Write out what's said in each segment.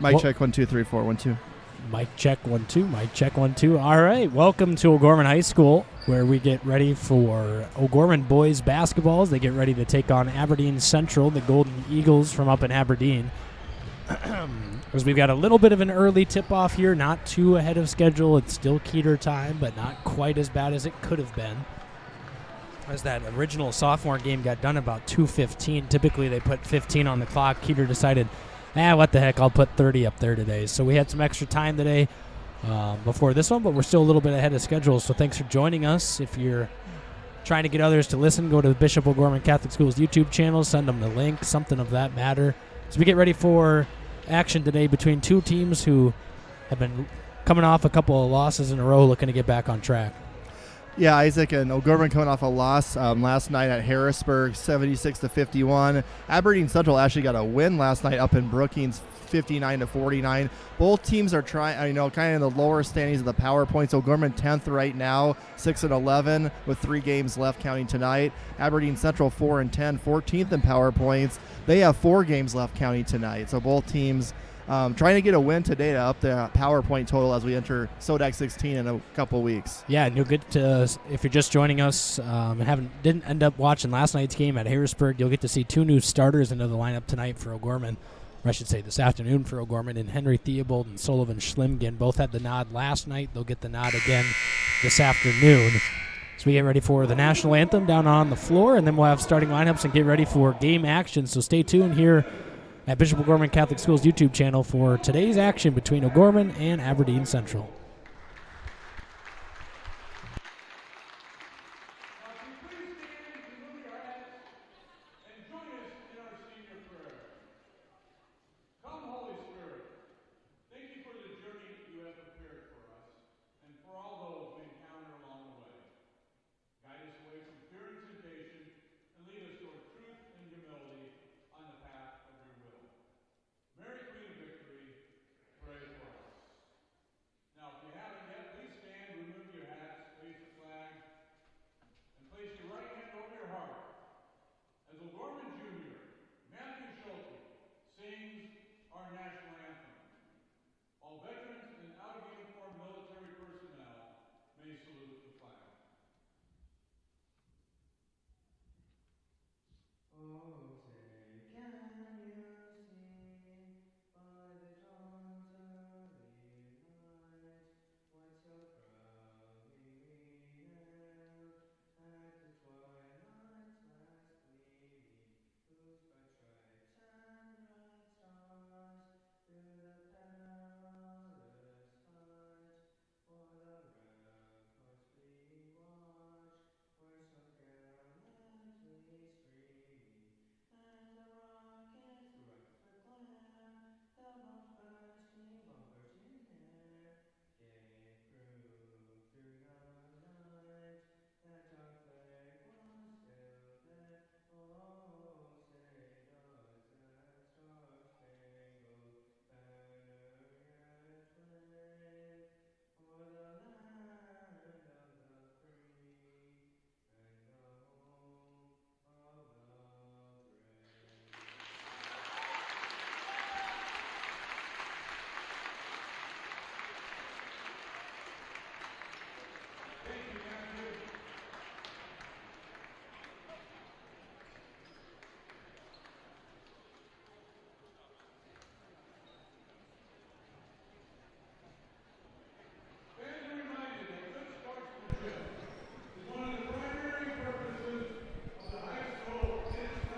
Mic check 1 2 3 4 1 2. Mic check 1 2. Mic check 1 2. All right, welcome to O'Gorman High School, where we get ready for O'Gorman boys basketball as they get ready to take on Aberdeen Central, the Golden Eagles from up in Aberdeen. Because we've got a little bit of an early tip-off here, not too ahead of schedule. It's still Keeter time, but not quite as bad as it could have been. As that original sophomore game got done about 2:15. Typically they put 15 on the clock. Keeter decided, what the heck, I'll put 30 up there today. So we had some extra time today before this one, but we're still a little bit ahead of schedule. So thanks for joining us. If you're trying to get others to listen, go to the Bishop O'Gorman Catholic School's YouTube channel, send them the link, something of that matter. So we get ready for action today between two teams who have been coming off a couple of losses in a row, looking to get back on track. Yeah, Isaac and O'Gorman coming off a loss last night at Harrisburg, 76-51. Aberdeen Central actually got a win last night up in Brookings, 59-49. Both teams are trying, kind of in the lower standings of the power points. O'Gorman 10th right now, 6-11 with 3 games left counting tonight. Aberdeen Central 4-10, 14th in power points. They have 4 games left counting tonight. So both teams trying to get a win today to up the PowerPoint total as we enter SODAC 16 in a couple weeks. Yeah, and you'll get to, if you're just joining us and didn't end up watching last night's game at Harrisburg, you'll get to see 2 new starters into the lineup tonight for O'Gorman, or I should say this afternoon for O'Gorman, and Henry Theobald and Sullivan Schlimgen. Both had the nod last night. They'll get the nod again this afternoon. So we get ready for the national anthem down on the floor, and then we'll have starting lineups and get ready for game action. So stay tuned here at Bishop O'Gorman Catholic School's YouTube channel for today's action between O'Gorman and Aberdeen Central.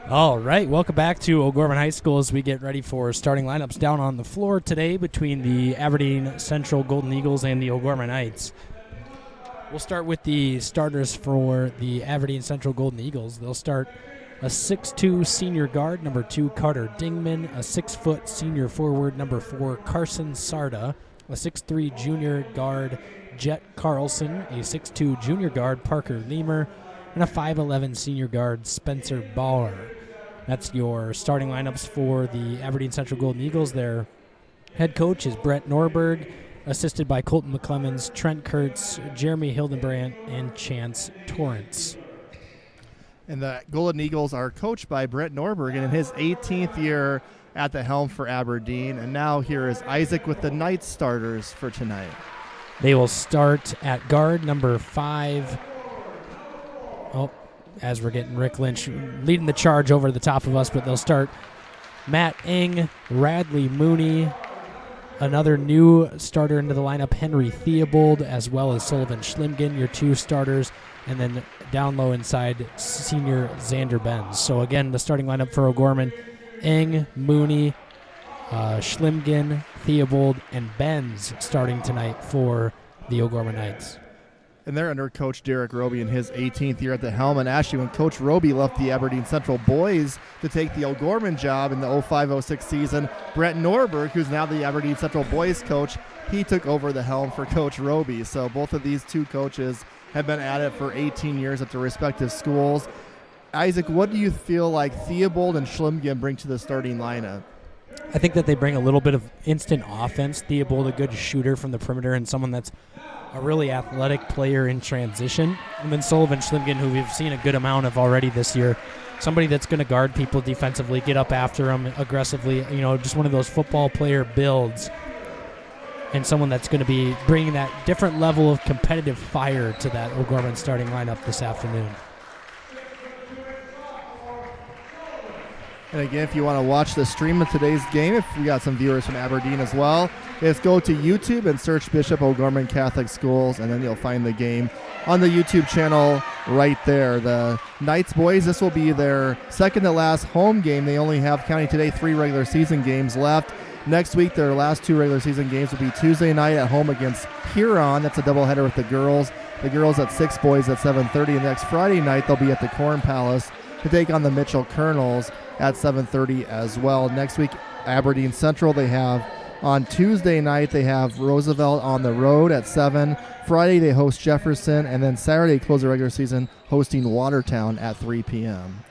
All right, welcome back to O'Gorman High School as we get ready for starting lineups down on the floor today between the Aberdeen Central Golden Eagles and the O'Gorman Knights. We'll start with the starters for the Aberdeen Central Golden Eagles. They'll start a 6'2 senior guard, number 2, Carter Dingman, a 6' senior forward, number 4, Carson Sarda, a 6'3 junior guard, Jet Carlson, a 6'2 junior guard, Parker Leamer, and a 5'11 senior guard, Spencer Bauer. That's your starting lineups for the Aberdeen Central Golden Eagles. Their head coach is Brett Norberg, assisted by Colton McClemens, Trent Kurtz, Jeremy Hildenbrandt, and Chance Torrance. And the Golden Eagles are coached by Brett Norberg, and in his 18th year at the helm for Aberdeen. And now here is Isaac with the Knights starters for tonight. They will start at guard number 5. Oh, as we're getting Rick Lynch leading the charge over the top of us, but they'll start Matt Ing, Radley Mooney, another new starter into the lineup, Henry Theobald, as well as Sullivan Schlimgen, your 2 starters, and then down low inside, senior Xander Benz. So again, the starting lineup for O'Gorman, Ing, Mooney, Schlimgen, Theobald, and Benz starting tonight for the O'Gorman Knights. And they're under Coach Derek Roby in his 18th year at the helm. And actually, when Coach Roby left the Aberdeen Central boys to take the O'Gorman job in the 05-06 season, Brett Norberg, who's now the Aberdeen Central boys coach, he took over the helm for Coach Roby. So both of these 2 coaches have been at it for 18 years at their respective schools. Isaac, what do you feel like Theobald and Schlimgen bring to the starting lineup? I think that they bring a little bit of instant offense. Theobald, a good shooter from the perimeter, and someone that's a really athletic player in transition. And then Sullivan Schlimgen, who we've seen a good amount of already this year, somebody that's going to guard people defensively, get up after them aggressively, just one of those football player builds, and someone that's going to be bringing that different level of competitive fire to that O'Gorman starting lineup this afternoon. And again, if you want to watch the stream of today's game, if we got some viewers from Aberdeen as well, just go to YouTube and search Bishop O'Gorman Catholic Schools, and then you'll find the game on the YouTube channel right there. The Knights boys, this will be their second to last home game. They only have, counting today, 3 regular season games left. Next week, their last 2 regular season games will be Tuesday night at home against Huron. That's a doubleheader with the girls. The girls at 6, boys at 7:30. And next Friday night, they'll be at the Corn Palace to take on the Mitchell Colonels at 7:30 as well. Next week, Aberdeen Central, they have on Tuesday night, they have Roosevelt on the road at 7. Friday, they host Jefferson, and then Saturday, close the regular season, hosting Watertown at 3 p.m.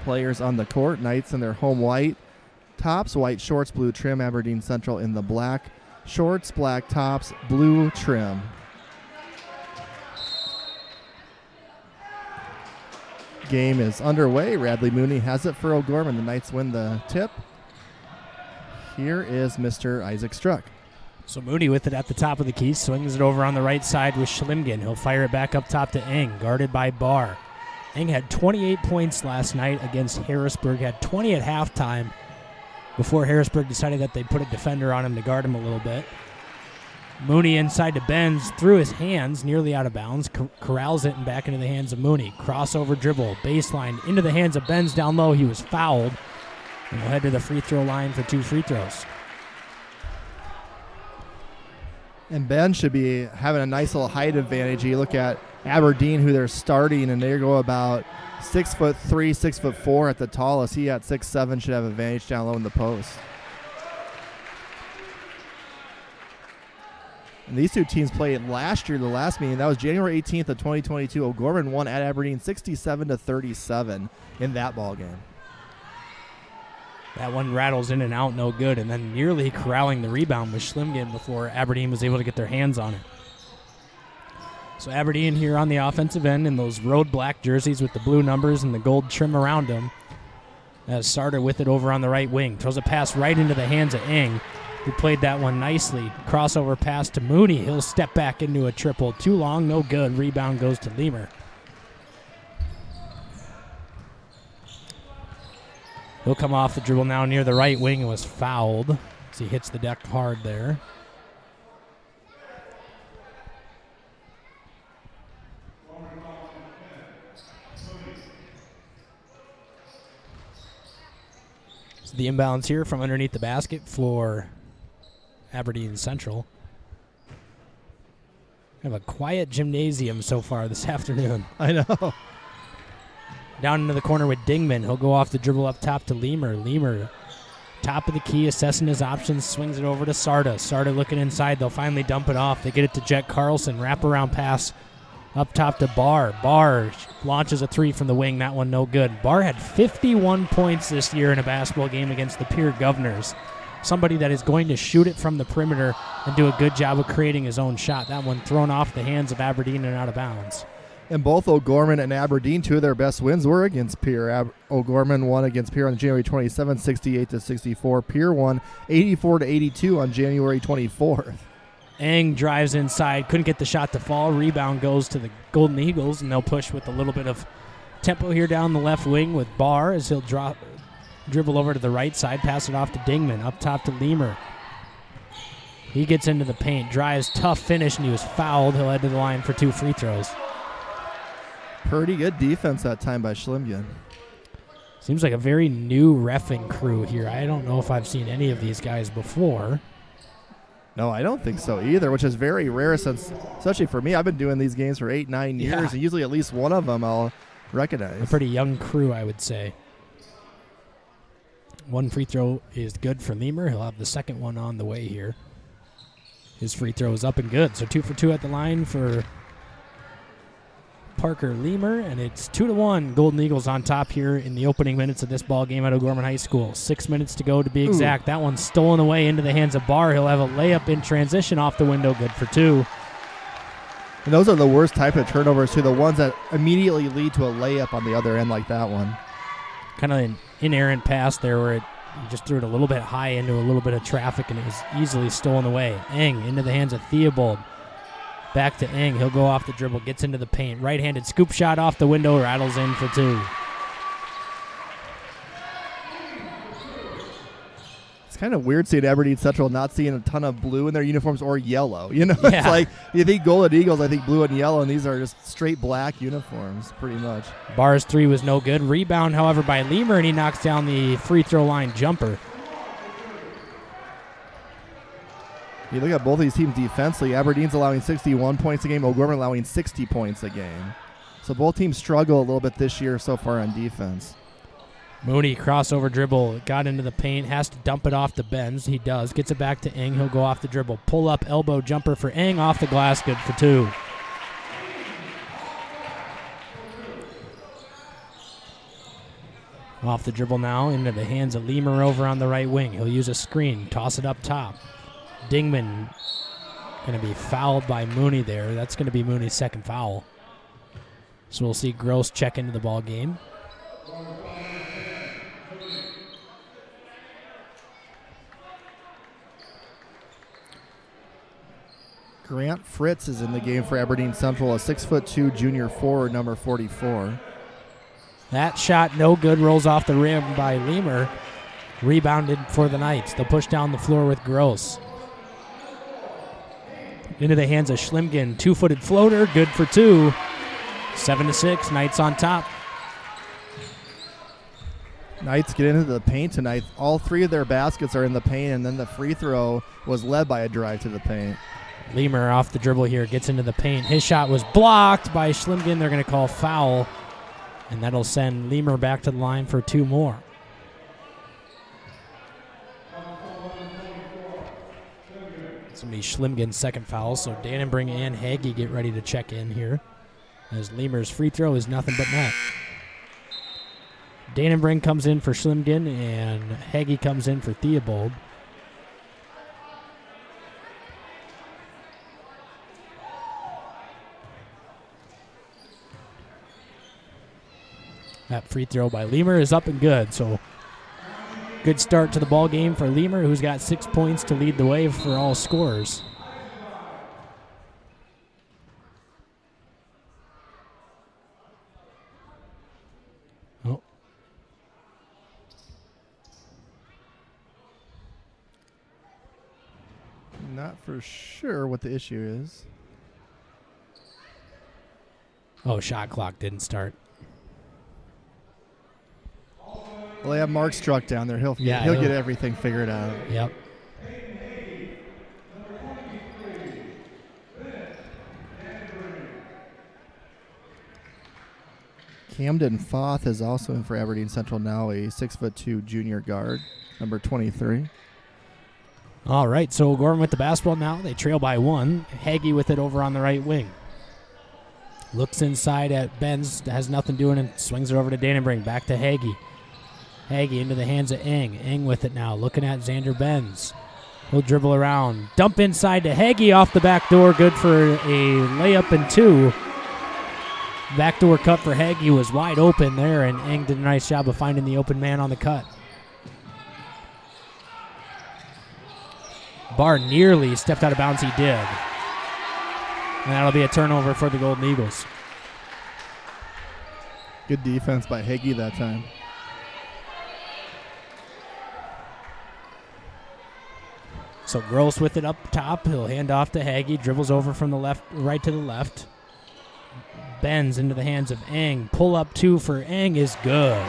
Players on the court, Knights in their home white tops, white shorts, blue trim. Aberdeen Central in the black shorts, black tops, blue trim. Game is underway. Radley Mooney has it for O'Gorman. The Knights win the tip. Here is Mr. Isaac Struck. So Mooney with it at the top of the key, swings it over on the right side with Schlimgen. He'll fire it back up top to Ing, guarded by Barr. Ing had 28 points last night against Harrisburg, had 20 at halftime before Harrisburg decided that they'd put a defender on him to guard him a little bit. Mooney inside to Benz, through his hands, nearly out of bounds, corrals it and back into the hands of Mooney. Crossover dribble, baseline, into the hands of Benz down low. He was fouled. And we'll head to the free throw line for 2 free throws. And Ben should be having a nice little height advantage. You look at Aberdeen, who they're starting, and they go about 6'3", 6'4" at the tallest. He at 6'7", should have advantage down low in the post. And these 2 teams played last year, the last meeting. That was January 18th of 2022. O'Gorman won at Aberdeen 67-37 in that ball game. That one rattles in and out, no good, and then nearly corralling the rebound with Schlimgen before Aberdeen was able to get their hands on it. So Aberdeen here on the offensive end in those road black jerseys with the blue numbers and the gold trim around them. As Sarter with it over on the right wing. Throws a pass right into the hands of Ing, who played that one nicely. Crossover pass to Mooney. He'll step back into a triple. Too long, no good. Rebound goes to Leamer. He'll come off the dribble now near the right wing and was fouled as he hits the deck hard there. So the inbounds here from underneath the basket for Aberdeen Central. Kind of a quiet gymnasium so far this afternoon. I know. Down into the corner with Dingman. He'll go off the dribble up top to Leamer. Leamer, top of the key, assessing his options, swings it over to Sarda. Sarda looking inside. They'll finally dump it off. They get it to Jet Carlson. Wraparound pass up top to Barr. Barr launches a 3 from the wing. That one no good. Barr had 51 points this year in a basketball game against the Pier Governors. Somebody that is going to shoot it from the perimeter and do a good job of creating his own shot. That one thrown off the hands of Aberdeen and out of bounds. And both O'Gorman and Aberdeen, two of their best wins were against Pierre. O'Gorman won against Pierre on January 27th, 68-64. Pierre won 84-82 on January 24th. Eng drives inside, couldn't get the shot to fall. Rebound goes to the Golden Eagles, and they'll push with a little bit of tempo here down the left wing with Barr as he'll dribble over to the right side, pass it off to Dingman, up top to Lemur. He gets into the paint, drives, tough finish, and he was fouled. He'll head to the line for 2 free throws. Pretty good defense that time by Schlimgen. Seems like a very new reffing crew here. I don't know if I've seen any of these guys before. No, I don't think so either, which is very rare since, especially for me, I've been doing these games for 8-9 years, and usually at least one of them I'll recognize. A pretty young crew, I would say. 1 free throw is good for Lemur. He'll have the second one on the way here. His free throw is up and good. So 2 for 2 at the line for Parker Lemur, and it's 2-1. Golden Eagles on top here in the opening minutes of this ball game at O'Gorman High School. 6 minutes to go to be exact. That one's stolen away into the hands of Barr. He'll have a layup in transition off the window, good for 2. And those are the worst type of turnovers, too, the ones that immediately lead to a layup on the other end like that one. Kind of an inerrant pass there where he just threw it a little bit high into a little bit of traffic, and it was easily stolen away. Eng into the hands of Theobald. Back to Eng. He'll go off the dribble, gets into the paint. Right-handed scoop shot off the window, rattles in for 2. It's kind of weird seeing Aberdeen Central not seeing a ton of blue in their uniforms or yellow. You know, Yeah. It's like you think Golden Eagles, I think blue and yellow, and these are just straight black uniforms pretty much. Barr's 3 was no good. Rebound, however, by Lemur, and he knocks down the free throw line jumper. You look at both of these teams defensively. Aberdeen's allowing 61 points a game. O'Gorman allowing 60 points a game. So both teams struggle a little bit this year so far on defense. Mooney, crossover dribble, got into the paint, has to dump it off to Benz. He does. Gets it back to Eng. He'll go off the dribble. Pull up elbow jumper for Eng off the glass, good for 2. Off the dribble now into the hands of Lemur over on the right wing. He'll use a screen, toss it up top. Dingman going to be fouled by Mooney there. That's going to be Mooney's second foul. So we'll see Gross check into the ball game. Grant Fritz is in the game for Aberdeen Central, a 6'2" junior forward, number 44. That shot no good, rolls off the rim by Lemur. Rebounded for the Knights. They'll push down the floor with Gross. Into the hands of Schlimgen. 2-footed floater, good for 2. 7-6, Knights on top. Knights get into the paint tonight. All 3 of their baskets are in the paint, and then the free throw was led by a drive to the paint. Lemur off the dribble here, gets into the paint. His shot was blocked by Schlimgen. They're going to call foul, and that'll send Lemur back to the line for 2 more. It's going to be Schlimgen's second foul, so Dannenbring and Hagee get ready to check in here, as Lemur's free throw is nothing but net. Dannenbring comes in for Schlimgen, and Hagee comes in for Theobald. That free throw by Lemur is up and good, so good start to the ball game for Lemur, who's got 6 points to lead the way for all scorers. Oh. Not for sure what the issue is. Oh, shot clock didn't start. Well, they have Mark Struck down there. He'll get everything figured out. Yep. Camden Foth is also in for Aberdeen Central now, a 6'2" junior guard, number 23. All right, so O'Gorman with the basketball now. They trail by 1. Hagee with it over on the right wing. Looks inside at Benz, has nothing doing, and swings it over to Dannenbring. Back to Hagee. Hagee into the hands of Eng. Eng with it now, looking at Xander Benz. He'll dribble around. Dump inside to Hagee off the back door. Good for a layup and 2. Backdoor cut for Hagee was wide open there, and Eng did a nice job of finding the open man on the cut. Barr nearly stepped out of bounds. He did. And that'll be a turnover for the Golden Eagles. Good defense by Hagee that time. So Gross with it up top. He'll hand off to Hagee. Dribbles over from the left, right to the left. Bends into the hands of Eng. Pull up 2 for Eng is good.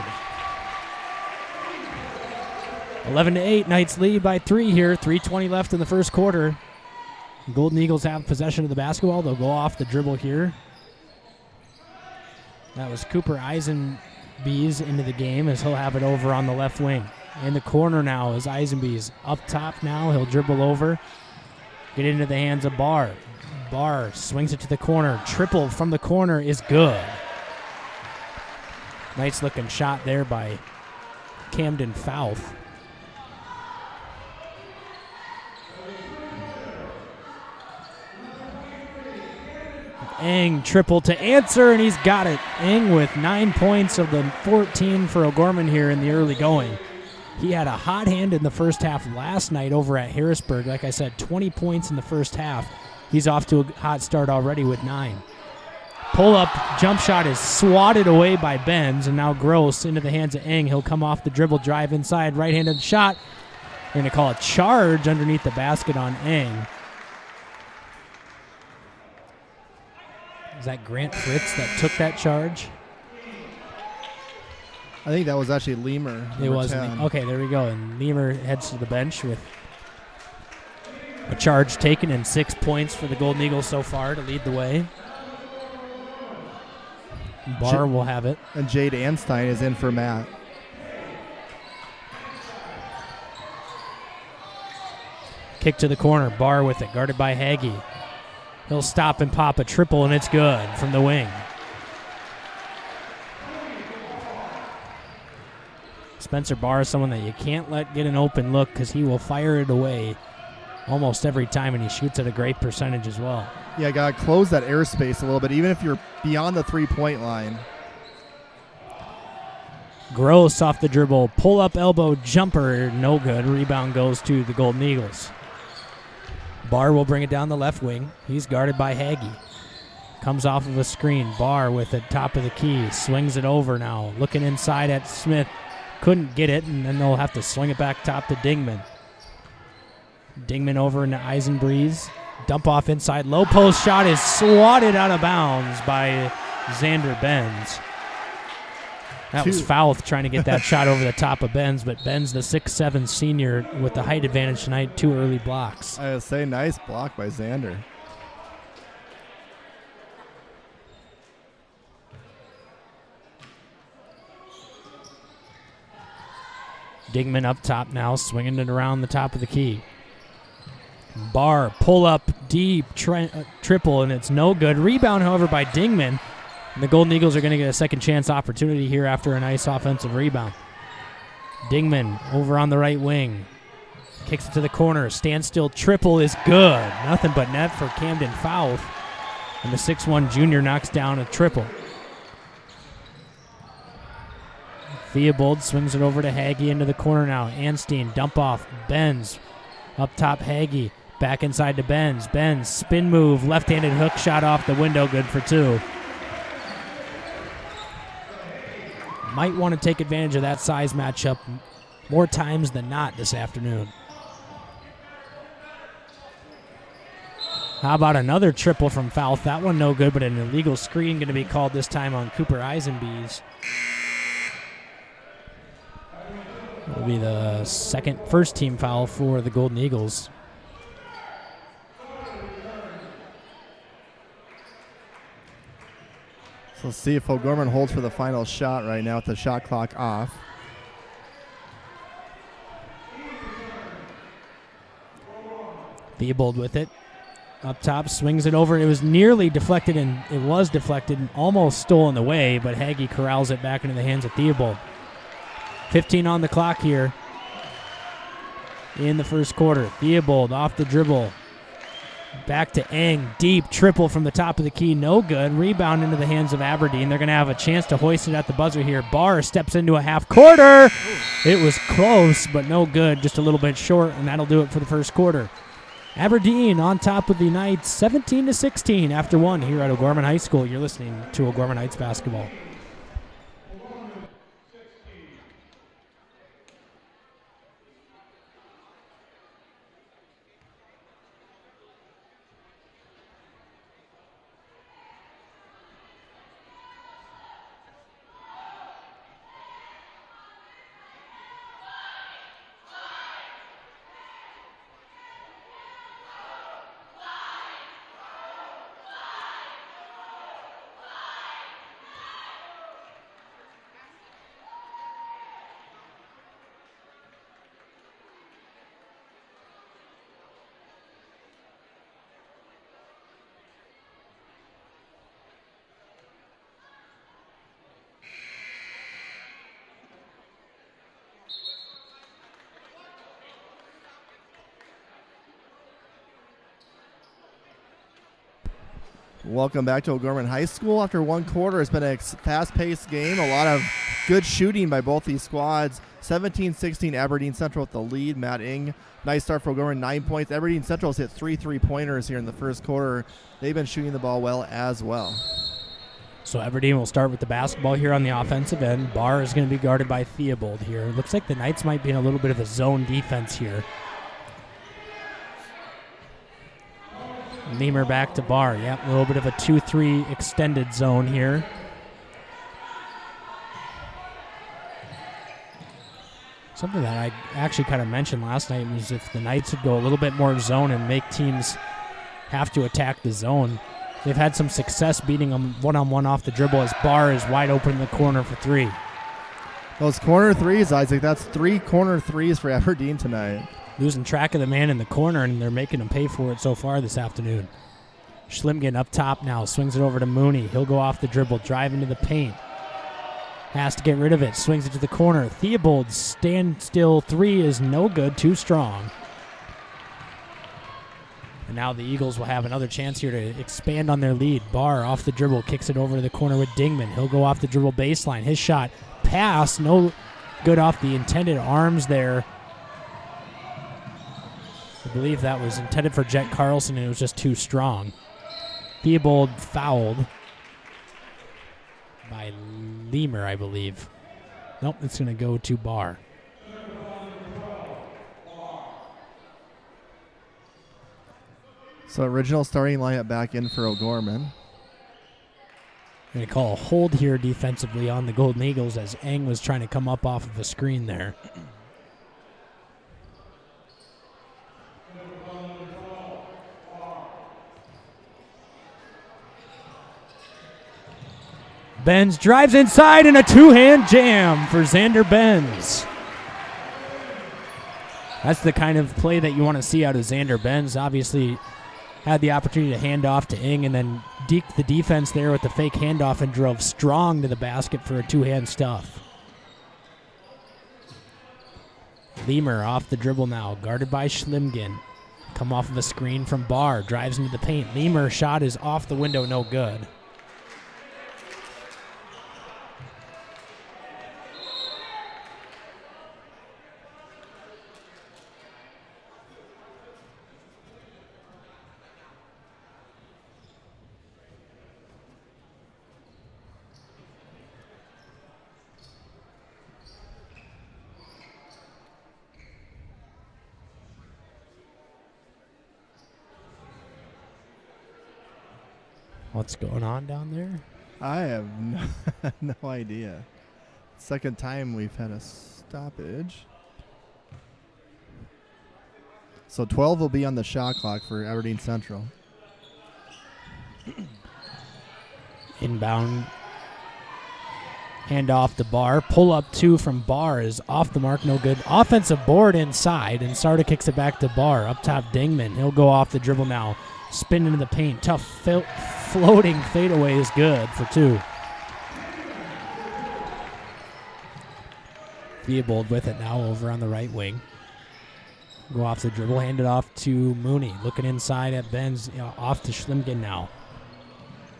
11-8. Knights lead by 3 here. 3:20 left in the first quarter. Golden Eagles have possession of the basketball. They'll go off the dribble here. That was Cooper Eisenbees into the game as he'll have it over on the left wing. In the corner now is Eisenbees. Up top now, he'll dribble over. Get into the hands of Barr. Barr swings it to the corner. Triple from the corner is good. Nice looking shot there by Camden Fouth. Eng triple to answer, and he's got it. Eng with 9 points of the 14 for O'Gorman here in the early going. He had a hot hand in the first half last night over at Harrisburg. Like I said, 20 points in the first half. He's off to a hot start already with 9. Pull-up jump shot is swatted away by Benz, and now Gross into the hands of Eng. He'll come off the dribble, drive inside, right-handed shot. They're going to call a charge underneath the basket on Eng. Is that Grant Fritz that took that charge? I think that was actually Lemur. It was. 10. Okay, there we go. And Lemur heads to the bench with a charge taken and 6 points for the Golden Eagles so far to lead the way. Barr will have it. And Jade Anstein is in for Matt. Kick to the corner. Barr with it, guarded by Hagee. He'll stop and pop a triple, and it's good from the wing. Spencer Barr is someone that you can't let get an open look because he will fire it away almost every time, and he shoots at a great percentage as well. Yeah, got to close that airspace a little bit, even if you're beyond the three-point line. Gross off the dribble, pull-up elbow jumper, no good. Rebound goes to the Golden Eagles. Barr will bring it down the left wing. He's guarded by Hagee. Comes off of a screen. Barr with the top of the key. Swings it over now. Looking inside at Smith. Couldn't get it, and then they'll have to swing it back top to Dingman. Dingman over into Eisenbreeze. Dump off inside. Low post shot is swatted out of bounds by Xander Benz. That was Fouth trying to get that shot over the top of Benz, but Benz, the 6'7" senior, with the height advantage tonight, 2 early blocks. I would say nice block by Xander. Dingman up top now, swinging it around the top of the key. Barr, pull up deep, triple, and it's no good. Rebound, however, by Dingman. And the Golden Eagles are going to get a second chance opportunity here after a nice offensive rebound. Dingman over on the right wing. Kicks it to the corner. Standstill triple is good. Nothing but net for Camden Fouth. And the 6'1" junior knocks down a triple. Theobald swings it over to Hagee into the corner now. Anstein, dump off. Benz up top, Hagee. Back inside to Benz. Benz, spin move, left-handed hook shot off the window, good for 2. Might want to take advantage of that size matchup more times than not this afternoon. How about another triple from Fouth? That one no good, but an illegal screen going to be called this time on Cooper Eisenbees. It'll be the first team foul for the Golden Eagles. So let's see if O'Gorman holds for the final shot right now with the shot clock off. Theobald with it. Up top, swings it over. It was nearly deflected, and it was deflected and almost stolen away, but Hagee corrals it back into the hands of Theobald. 15 on the clock here in the first quarter. Theobald off the dribble. Back to Eng. Deep triple from the top of the key. No good. Rebound into the hands of Aberdeen. They're going to have a chance to hoist it at the buzzer here. Barr steps into a half quarter. It was close, but no good. Just a little bit short, and that'll do it for the first quarter. Aberdeen on top of the Knights, 17-16 after one here at O'Gorman High School. You're listening to O'Gorman Heights basketball. Welcome back to O'Gorman High School. After one quarter, it's been a fast-paced game. A lot of good shooting by both these squads. 17-16 Aberdeen Central with the lead. Matt Ing, nice start for O'Gorman, 9 points. Aberdeen Central's hit 3 3-pointers here in the first quarter. They've been shooting the ball well as well. So Aberdeen will start with the basketball here on the offensive end. Barr is going to be guarded by Theobald here. It looks like the Knights might be in a little bit of a zone defense here. Leamer back to Barr. Yep, a little bit of a 2-3 extended zone here. Something that I actually kind of mentioned last night was if the Knights would go a little bit more zone and make teams have to attack the zone. They've had some success beating them one-on-one off the dribble as Barr is wide open in the corner for three. Those corner threes, Isaac, that's 3 corner threes for Aberdeen tonight. Losing track of the man in the corner, and they're making him pay for it so far this afternoon. Schlimgen up top now, swings it over to Mooney. He'll go off the dribble, drive into the paint. Has to get rid of it, swings it to the corner. Theobald's standstill three is no good, too strong. And now the Eagles will have another chance here to expand on their lead. Barr off the dribble, kicks it over to the corner with Dingman. He'll go off the dribble baseline. His shot, pass, no good off the intended arms there. I believe that was intended for Jet Carlson, and it was just too strong. Theobald fouled by Leamer, I believe. Nope, it's going to go to Barr. So original starting lineup back in for O'Gorman. Going to call a hold here defensively on the Golden Eagles as Eng was trying to come up off of a screen there. Benz drives inside and a two-hand jam for Xander Benz. That's the kind of play that you want to see out of Xander Benz. Obviously had the opportunity to hand off to Ing and then deked the defense there with the fake handoff and drove strong to the basket for a two-hand stuff. Leamer off the dribble now, guarded by Schlimgen. Come off of a screen from Barr, drives into the paint. Leamer shot is off the window, no good. What's going on down there? I have no idea. Second time we've had a stoppage. So 12 will be on the shot clock for Aberdeen Central. Inbound. Hand off to Barr. Pull up two from Barr is off the mark, no good. Offensive board inside, and Sarda kicks it back to Barr. Up top, Dingman. He'll go off the dribble now. Spin into the paint. Tough floating fadeaway is good for two. Theobald with it now over on the right wing. Go off the dribble, hand it off to Mooney. Looking inside at Benz, off to Schlimgen now.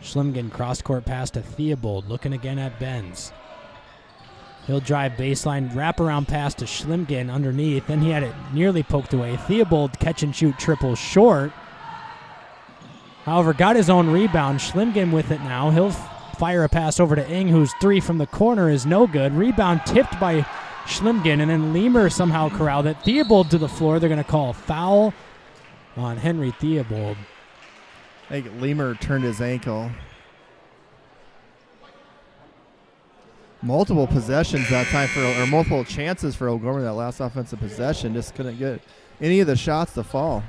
Schlimgen cross-court pass to Theobald. Looking again at Benz. He'll drive baseline, wrap-around pass to Schlimgen underneath. Then he had it nearly poked away. Theobald catch-and-shoot triple short. However, got his own rebound. Schlimgen with it now. He'll fire a pass over to Ing, whose three from the corner is no good. Rebound tipped by Schlimgen, and then Lemer somehow corralled it. Theobald to the floor. They're going to call a foul on Henry Theobald. I think Lemer turned his ankle. Multiple possessions that time or multiple chances for O'Gorman that last offensive possession. Just couldn't get any of the shots to fall.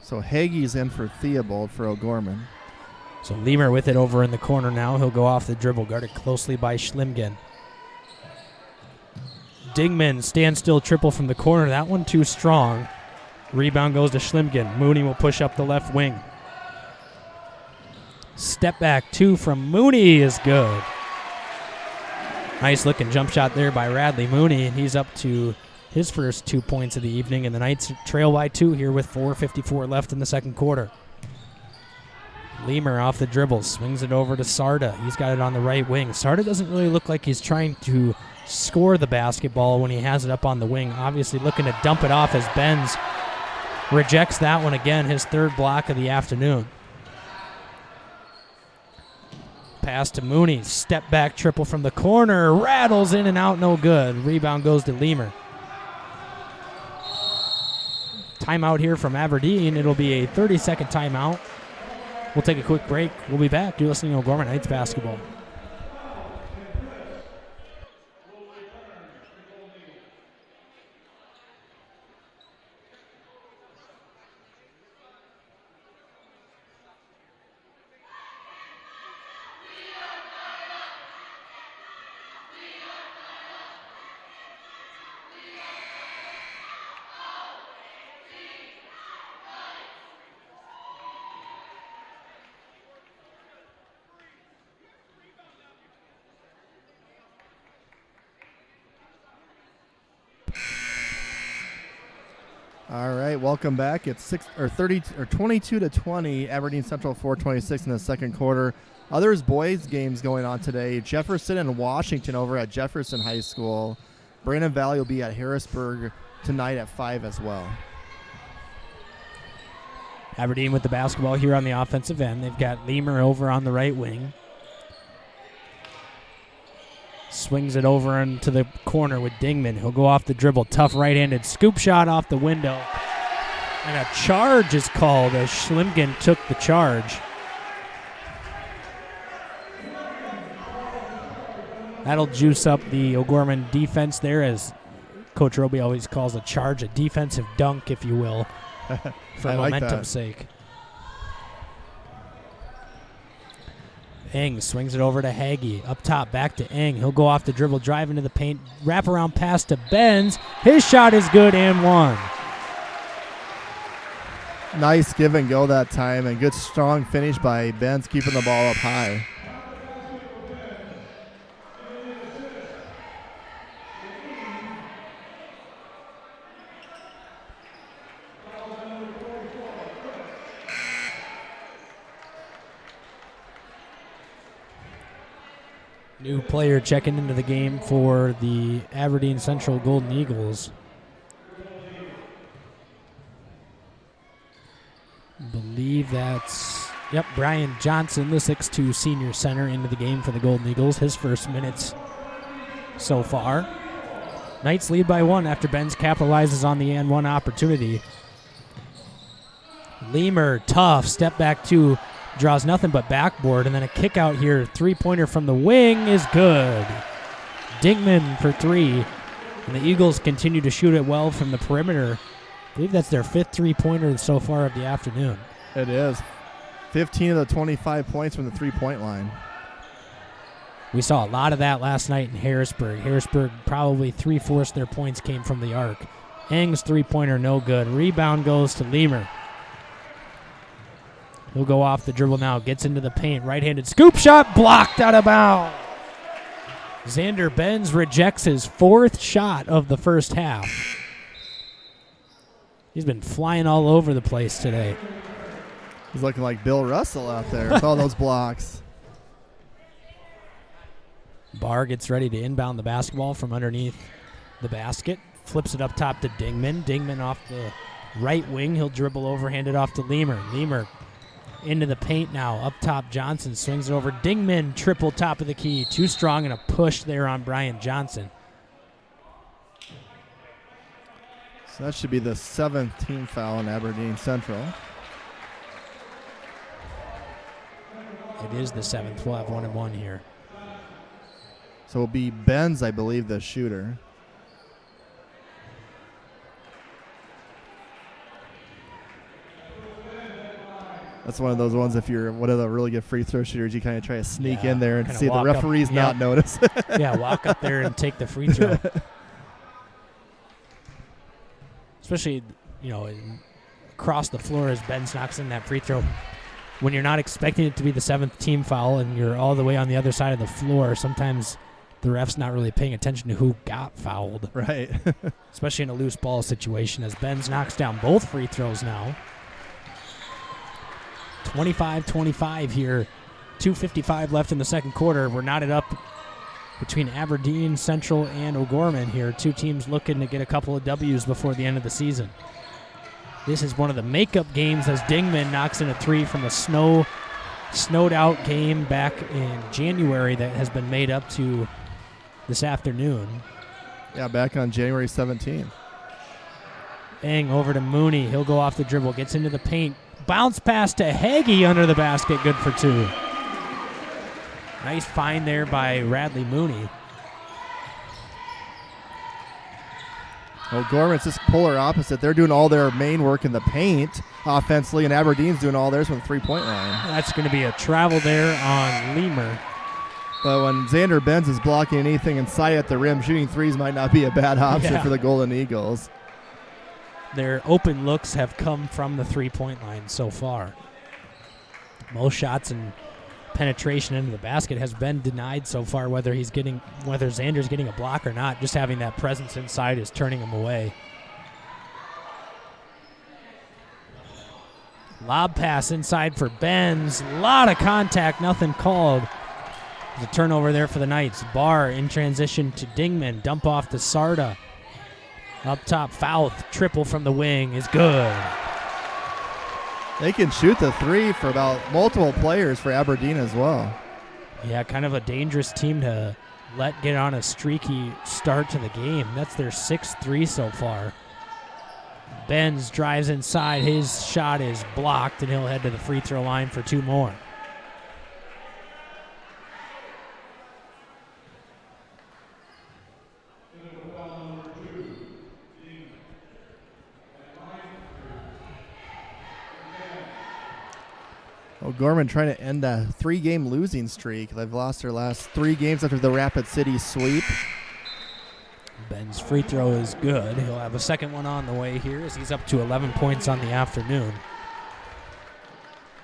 So Hagee's in for Theobald for O'Gorman. So Lemer with it over in the corner now. He'll go off the dribble, guarded closely by Schlimgen. Dingman standstill triple from the corner. That one too strong. Rebound goes to Schlimgen. Mooney will push up the left wing. Step back two from Mooney is good. Nice looking jump shot there by Radley Mooney, and he's up to his first 2 points of the evening, and the Knights trail by 2 here with 4:54 left in the second quarter. Lemer off the dribble, swings it over to Sarda. He's got it on the right wing. Sarda doesn't really look like he's trying to score the basketball when he has it up on the wing. Obviously looking to dump it off as Benz rejects that one again, his third block of the afternoon. Pass to Mooney, step back triple from the corner, rattles in and out, no good. Rebound goes to Lemer. Timeout here from Aberdeen. It'll be a 30-second timeout. We'll take a quick break. We'll be back. You're listening to O'Gorman Knights basketball. All right, welcome back. It's 22-20. Aberdeen Central 4:26 in the second quarter. Others boys games going on today. Jefferson and Washington over at Jefferson High School. Brandon Valley will be at Harrisburg tonight at 5 as well. Aberdeen with the basketball here on the offensive end. They've got Lemer over on the right wing. Swings it over into the corner with Dingman. He'll go off the dribble. Tough right-handed scoop shot off the window. And a charge is called as Schlimgen took the charge. That'll juice up the O'Gorman defense there, as Coach Roby always calls a charge, a defensive dunk, if you will, for momentum's sake. Ing swings it over to Hagee. Up top, back to Ing. He'll go off the dribble, drive into the paint, wraparound pass to Benz. His shot is good and one. Nice give and go that time, and good strong finish by Benz, keeping the ball up high. New player checking into the game for the Aberdeen Central Golden Eagles. Believe that's, Brian Johnson, the 6'2 senior center, into the game for the Golden Eagles. His first minutes so far. Knights lead by 1 after Benz capitalizes on the and 1 opportunity. Lemer, tough, step back 2. Draws nothing but backboard, and then a kick out here. Three-pointer from the wing is good. Dingman for 3. And the Eagles continue to shoot it well from the perimeter. I believe that's their 5th three-pointer so far of the afternoon. It is. 15 of the 25 points from the three-point line. We saw a lot of that last night in Harrisburg. Harrisburg, probably 3/4 of their points came from the arc. Eng's three-pointer no good. Rebound goes to Lemer. He'll go off the dribble now, gets into the paint, right-handed scoop shot, blocked out of bounds. Xander Benz rejects his 4th shot of the first half. He's been flying all over the place today. He's looking like Bill Russell out there with all those blocks. Barr gets ready to inbound the basketball from underneath the basket. Flips it up top to Dingman. Dingman off the right wing. He'll dribble over, hand it off to Leamer. Leamer into the paint now. Up top, Johnson swings it over. Dingman, triple top of the key. Too strong and a push there on Brian Johnson. So that should be the 7th team foul in Aberdeen Central. It is the 7th. We'll have 1-1 here. So it'll be Benz, I believe, the shooter. That's one of those ones, if you're one of the really good free throw shooters, you kind of try to sneak in there and see the referee's not notice. Yeah, walk up there and take the free throw. Especially, across the floor as Benz knocks in that free throw. When you're not expecting it to be the 7th team foul and you're all the way on the other side of the floor, sometimes the ref's not really paying attention to who got fouled. Right. Especially in a loose ball situation as Benz knocks down both free throws now. 25-25 here. 2:55 left in the second quarter. We're knotted up between Aberdeen Central and O'Gorman here. Two teams looking to get a couple of W's before the end of the season. This is one of the makeup games as Dingman knocks in a 3 from a snowed out game back in January that has been made up to this afternoon. Yeah, back on January 17th. Eng over to Mooney. He'll go off the dribble, gets into the paint. Bounce pass to Hagee under the basket, good for 2. Nice find there by Radley Mooney. O'Gorman's just polar opposite. They're doing all their main work in the paint offensively, and Aberdeen's doing all theirs from the three-point line. That's going to be a travel there on Leamer. But when Xander Benz is blocking anything inside at the rim, shooting threes might not be a bad option for the Golden Eagles. Their open looks have come from the three-point line so far. Most shots and penetration into the basket has been denied so far, whether Xander's getting a block or not. Just having that presence inside is turning him away. Lob pass inside for Benz. A lot of contact, nothing called. There's a turnover there for the Knights. Barr in transition to Dingman. Dump off to Sarda. Up top, Fouth, triple from the wing is good. They can shoot the 3 for about multiple players for Aberdeen as well. Yeah, kind of a dangerous team to let get on a streaky start to the game. That's their 6th 3 so far. Benz drives inside. His shot is blocked, and he'll head to the free throw line for 2 more. O'Gorman trying to end a 3-game losing streak. They've lost their last 3 games after the Rapid City sweep. Ben's free throw is good. He'll have a second one on the way here as he's up to 11 points on the afternoon.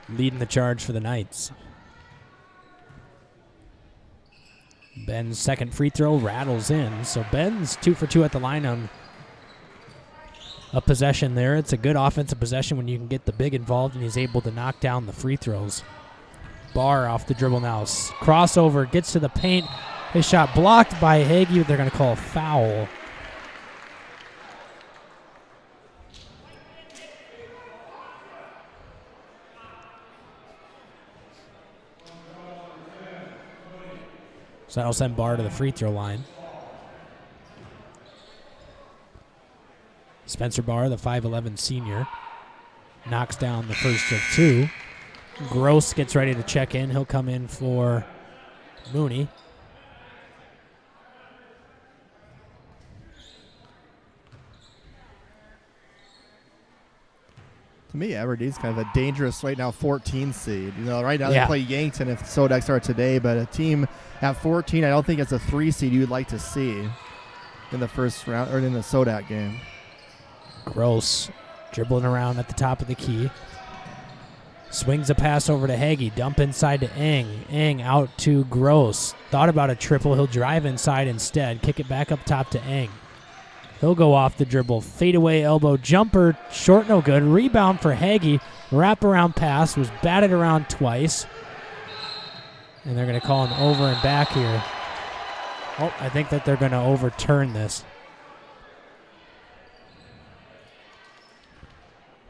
Leading the charge for the Knights. Ben's second free throw rattles in. So Ben's 2 for 2 at the line on a possession there. It's a good offensive possession when you can get the big involved and he's able to knock down the free throws. Barr off the dribble now. Crossover, gets to the paint. His shot blocked by Hagee. They're going to call a foul. So that'll send Barr to the free throw line. Spencer Barr, the 5'11 senior, knocks down the first of 2. Gross gets ready to check in. He'll come in for Mooney. To me, Aberdeen's kind of a dangerous right now 14 seed. Right now Yeah. they play Yankton if Sodex start today, but a team at 14, I don't think it's a 3 seed you would like to see in the first round or in the Sodak game. Gross dribbling around at the top of the key. Swings a pass over to Hagee. Dump inside to Eng. Eng out to Gross. Thought about a triple. He'll drive inside instead. Kick it back up top to Eng. He'll go off the dribble. Fadeaway elbow jumper. Short, no good. Rebound for Hagee. Wraparound pass. Was batted around twice. And they're going to call an over and back here. Oh, I think that they're going to overturn this.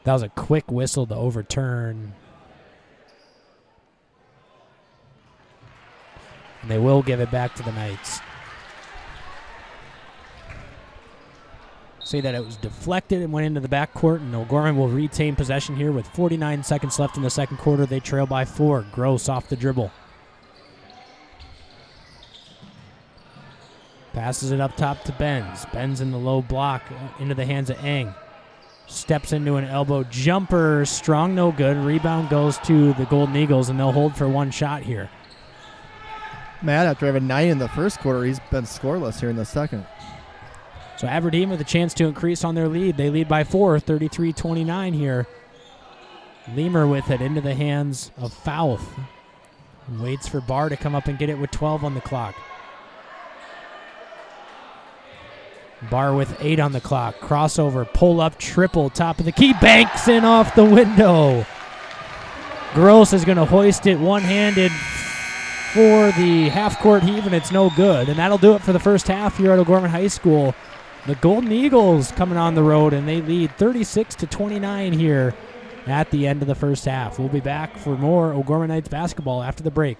That was a quick whistle to overturn. And they will give it back to the Knights. Say that it was deflected and went into the backcourt, and O'Gorman will retain possession here with 49 seconds left in the second quarter. They trail by 4. Gross off the dribble. Passes it up top to Benz. Benz in the low block into the hands of Eng. Steps into an elbow jumper. Strong, no good. Rebound goes to the Golden Eagles, and they'll hold for one shot here. Matt, after having 9 in the first quarter, he's been scoreless here in the second. So Aberdeen with a chance to increase on their lead. They lead by 4, 33-29 here. Lemur with it into the hands of Fouth. Waits for Barr to come up and get it with 12 on the clock. Barr with 8 on the clock. Crossover, pull up, triple, top of the key. Banks in off the window. Gross is going to hoist it one-handed for the half-court heave, and it's no good. And that'll do it for the first half here at O'Gorman High School. The Golden Eagles coming on the road, and they lead 36-29 here at the end of the first half. We'll be back for more O'Gorman Knights basketball after the break.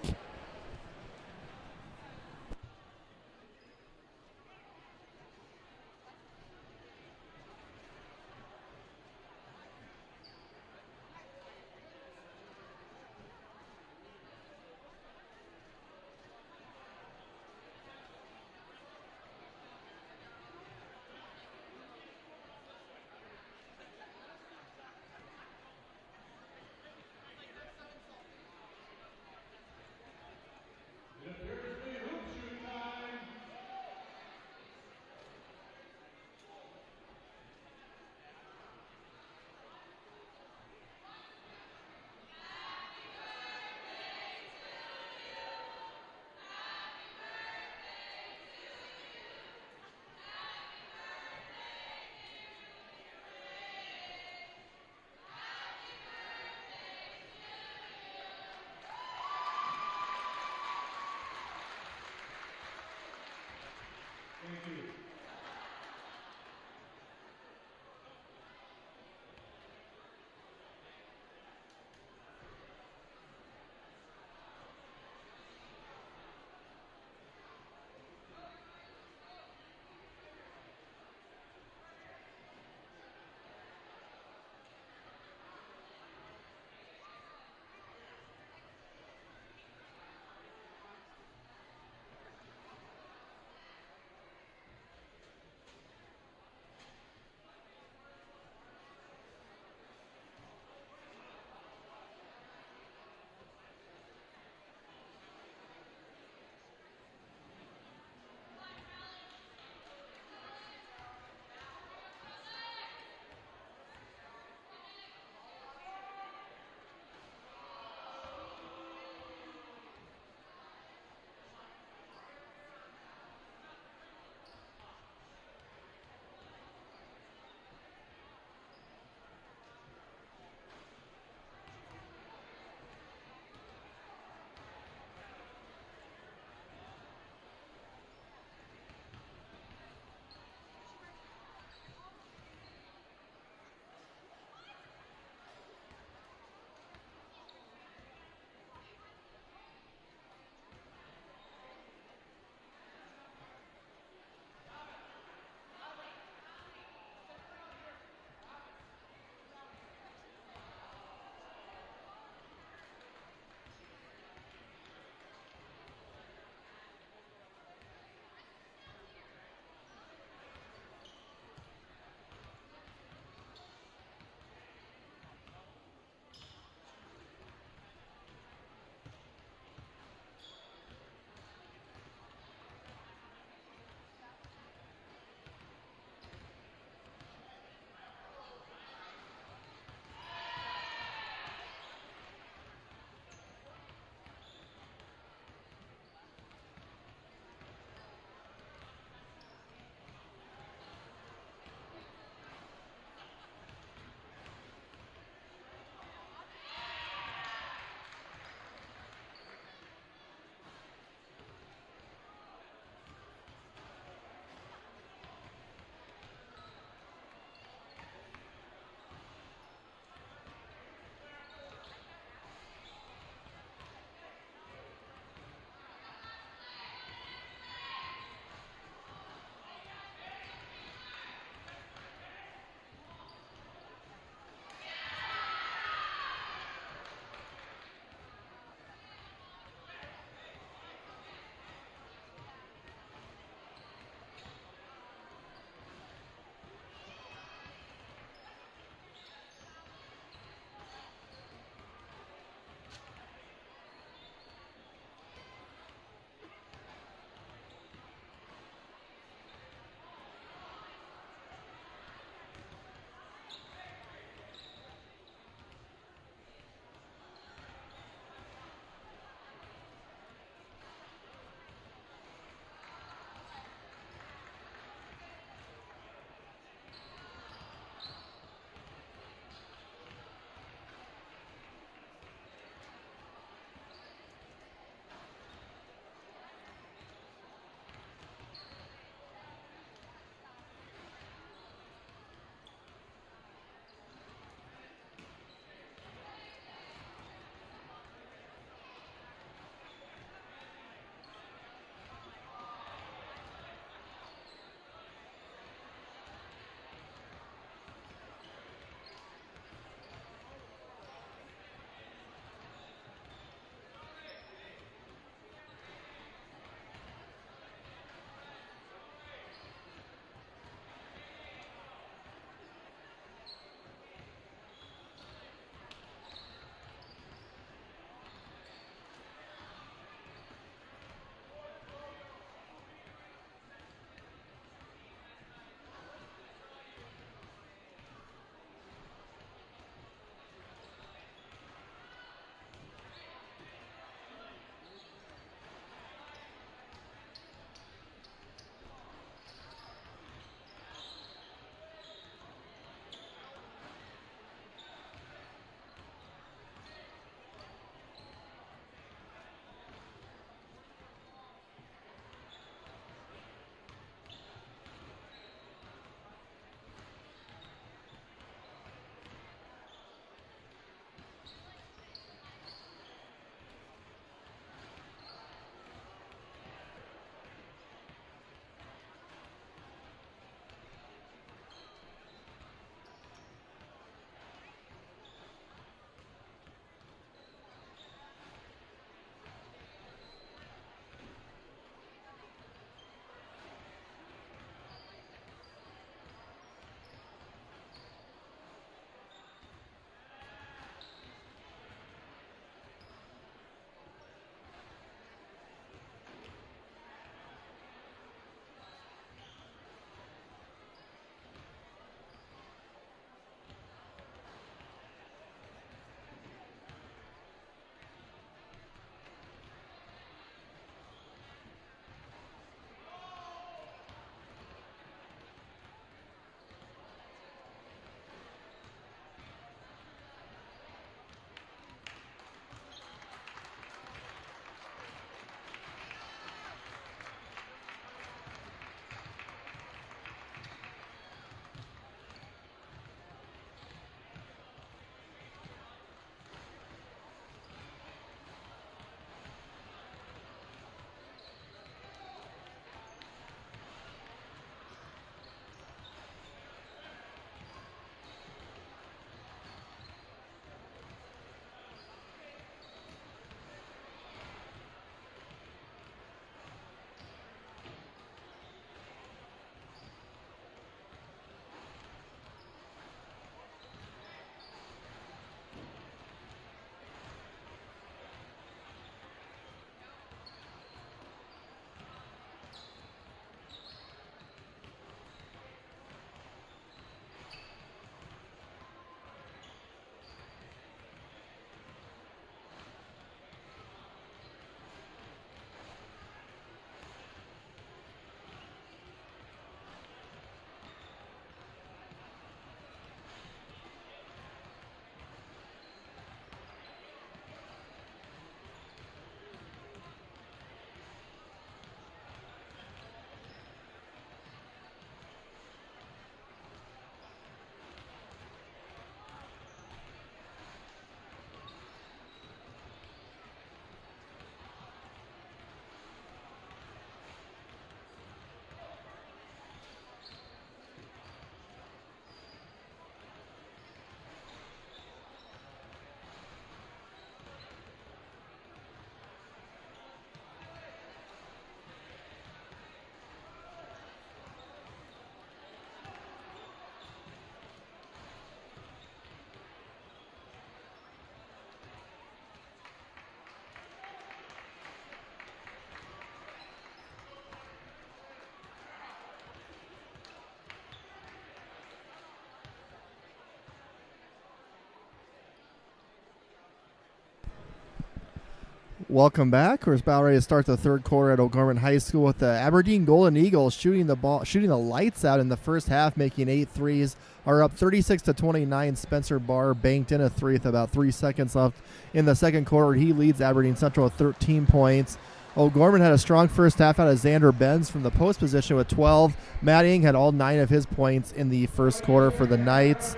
Welcome back. We're about ready to start the third quarter at O'Gorman High School with the Aberdeen Golden Eagles shooting the lights out in the first half, making 8 threes. Are up 36-29. Spencer Barr banked in a three with about 3 seconds left in the second quarter. He leads Aberdeen Central with 13 points. O'Gorman had a strong first half out of Xander Benz from the post position with 12. Matt Ing had all 9 of his points in the first quarter for the Knights.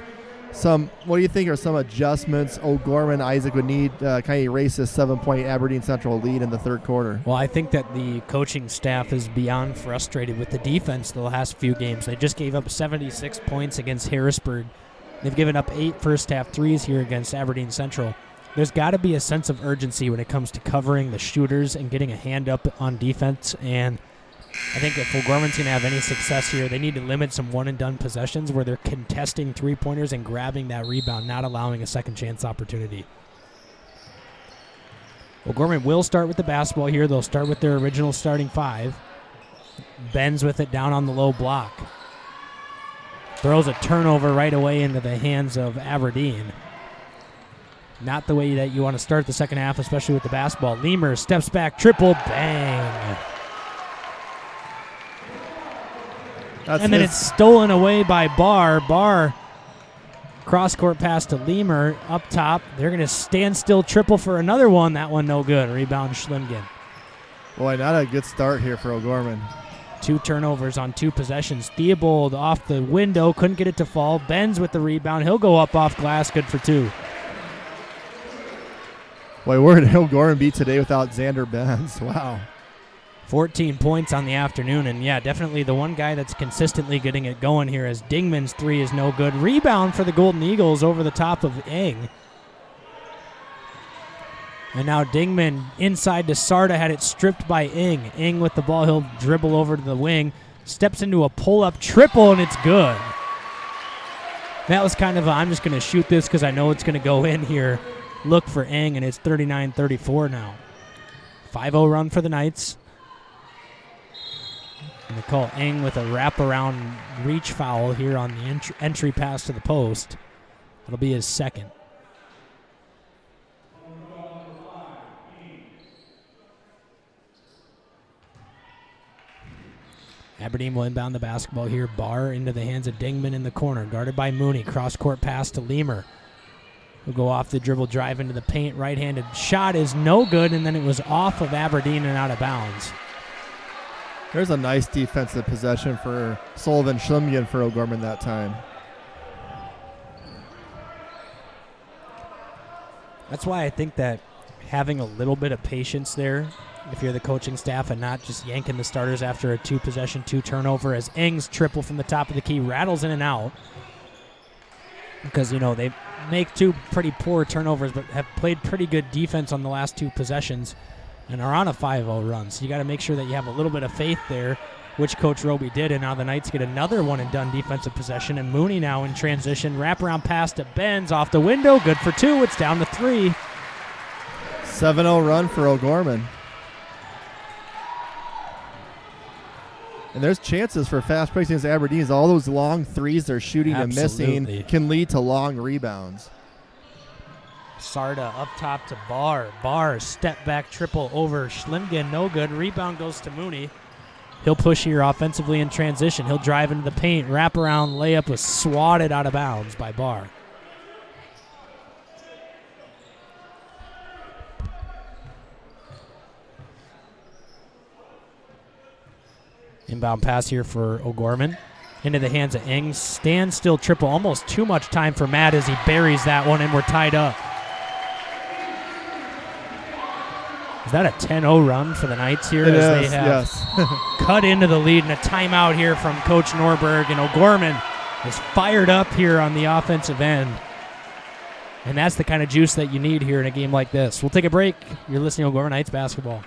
What do you think are some adjustments O'Gorman, Isaac, would need kind of erase this 7-point Aberdeen Central lead in the third quarter? Well, I think that the coaching staff is beyond frustrated with the defense the last few games. They just gave up 76 points against Harrisburg. They've given up 8 first-half threes here against Aberdeen Central. There's got to be a sense of urgency when it comes to covering the shooters and getting a hand up on defense, and I think if O'Gorman's going to have any success here, they need to limit some one-and-done possessions where they're contesting three-pointers and grabbing that rebound, not allowing a second-chance opportunity. O'Gorman will start with the basketball here. They'll start with their original starting 5. Benz with it down on the low block. Throws a turnover right away into the hands of Aberdeen. Not the way that you want to start the second half, especially with the basketball. Lemur steps back, triple, bang. And then it's stolen away by Barr. Barr, cross-court pass to Lemur up top. They're going to stand still triple for another one. That one no good. Rebound Schlimgen. Boy, not a good start here for O'Gorman. 2 turnovers on 2 possessions. Theobald off the window, couldn't get it to fall. Benz with the rebound. He'll go up off glass, good for 2. Boy, where did O'Gorman be today without Xander Benz? Wow. 14 points on the afternoon, and yeah, definitely the one guy that's consistently getting it going here as Dingman's 3 is no good. Rebound for the Golden Eagles over the top of Ing. And now Dingman inside to Sarda, had it stripped by Ing. Ing with the ball, he'll dribble over to the wing, steps into a pull-up triple, and it's good. That was kind of I'm just going to shoot this because I know it's going to go in here. Look for Ing, and it's 39-34 now. 5-0 run for the Knights. And they call Ing with a wraparound reach foul here on the entry pass to the post. It'll be his second. Aberdeen will inbound the basketball here. Barr into the hands of Dingman in the corner. Guarded by Mooney. Cross-court pass to Lemur. He'll go off the dribble, drive into the paint. Right-handed shot is no good, and then it was off of Aberdeen and out of bounds. There's a nice defensive possession for Sullivan Schlimgen for O'Gorman that time. That's why I think that having a little bit of patience there, if you're the coaching staff, and not just yanking the starters after a 2-possession, 2-turnover, as Ing's triple from the top of the key rattles in and out. Because, you know, they make 2 pretty poor turnovers, but have played pretty good defense on the last 2 possessions and are on a 5-0 run. So you got to make sure that you have a little bit of faith there, which Coach Roby did, and now the Knights get another one-and-done defensive possession, and Mooney now in transition. Wraparound pass to Benz off the window. Good for 2. It's down to 3. 7-0 run for O'Gorman. And there's chances for fast breaks against Aberdeen. All those long threes they're shooting and missing can lead to long rebounds. Sarda up top to Barr. Barr step back triple over Schlimgen. No good. Rebound goes to Mooney. He'll push here offensively in transition. He'll drive into the paint. Wraparound layup was swatted out of bounds by Barr. Inbound pass here for O'Gorman. Into the hands of Ing. Standstill triple. Almost too much time for Matt as he buries that one, and we're tied up. Is that a 10-0 run for the Knights here? It as is, they have yes. cut into the lead, and a timeout here from Coach Norberg. And O'Gorman is fired up here on the offensive end. And that's the kind of juice that you need here in a game like this. We'll take a break. You're listening to O'Gorman Knights basketball.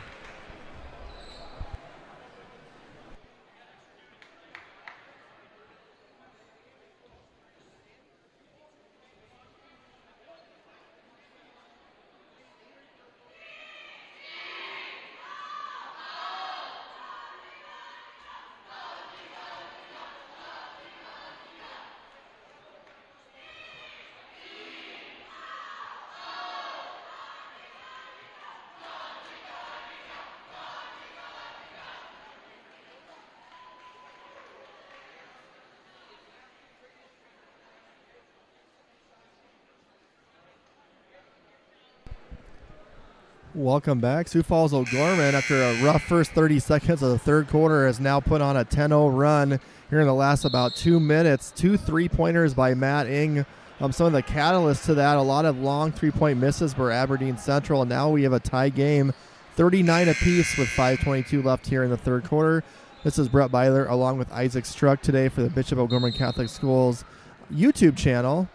Welcome back. Sioux Falls O'Gorman, after a rough first 30 seconds of the third quarter, has now put on a 10-0 run here in the last about 2 minutes. 2 3-pointers by Matt Ing. Some of the catalysts to that, a lot of long 3-point misses for Aberdeen Central. And now we have a tie game, 39 apiece with 5:22 left here in the third quarter. This is Brett Byler along with Isaac Struck today for the Bishop O'Gorman Catholic Schools YouTube channel.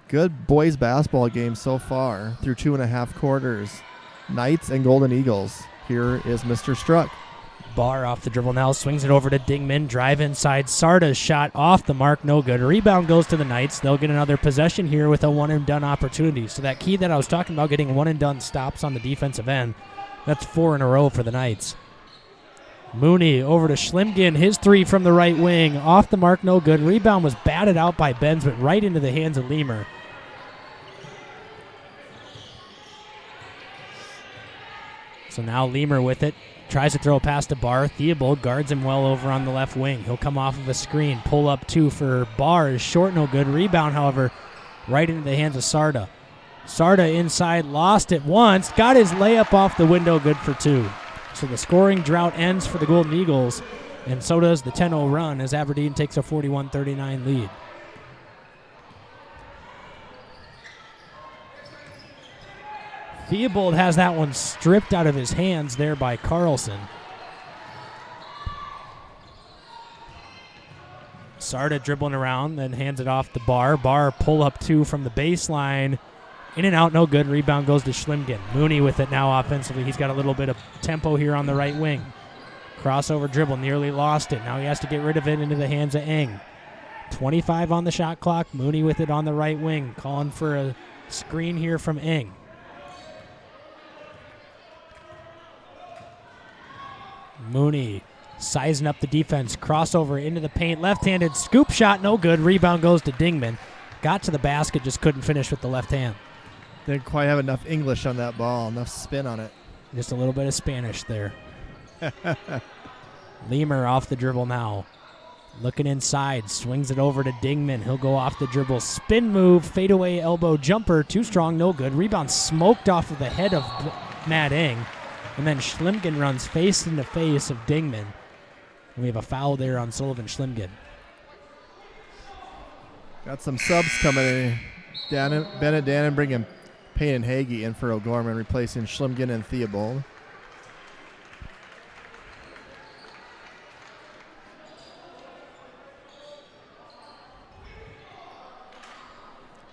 Good boys basketball game so far through 2.5 quarters. Knights and Golden Eagles. Here is Mr. Struck. Barr off the dribble now, swings it over to Dingman. Drive inside. Sarda's shot off the mark, no good. Rebound goes to the Knights. They'll get another possession here with a one-and-done opportunity. So that key that I was talking about, getting one-and-done stops on the defensive end, that's 4 in a row for the Knights. Mooney over to Schlimgen. His three from the right wing. Off the mark, no good. Rebound was batted out by Benz, but right into the hands of Lemur. So now Lemur with it. Tries to throw a pass to Barr. Theobald guards him well over on the left wing. He'll come off of a screen. Pull up 2 for Barr is short, no good. Rebound, however, right into the hands of Sarda. Sarda inside, lost it once. Got his layup off the window, good for 2. So the scoring drought ends for the Golden Eagles, and so does the 10-0 run as Aberdeen takes a 41-39 lead. Theobald has that one stripped out of his hands there by Carlson. Sarda dribbling around, then hands it off to Barr. Barr pull up 2 from the baseline. In and out, no good. Rebound goes to Schlimgen. Mooney with it now offensively. He's got a little bit of tempo here on the right wing. Crossover dribble, nearly lost it. Now he has to get rid of it into the hands of Eng. 25 on the shot clock. Mooney with it on the right wing. Calling for a screen here from Eng. Mooney sizing up the defense. Crossover into the paint. Left-handed scoop shot, no good. Rebound goes to Dingman. Got to the basket, just couldn't finish with the left hand. Didn't quite have enough English on that ball, enough spin on it. Just a little bit of Spanish there. Lemur off the dribble now. Looking inside, swings it over to Dingman. He'll go off the dribble. Spin move, fadeaway elbow jumper. Too strong, no good. Rebound smoked off of the head of Matt Eng. And then Schlimgen runs face into face of Dingman. And we have a foul there on Sullivan Schlimgen. Got some subs coming in. Bennett Dannon bringing Payne and Hagee in for O'Gorman, replacing Schlimgen and Theobald.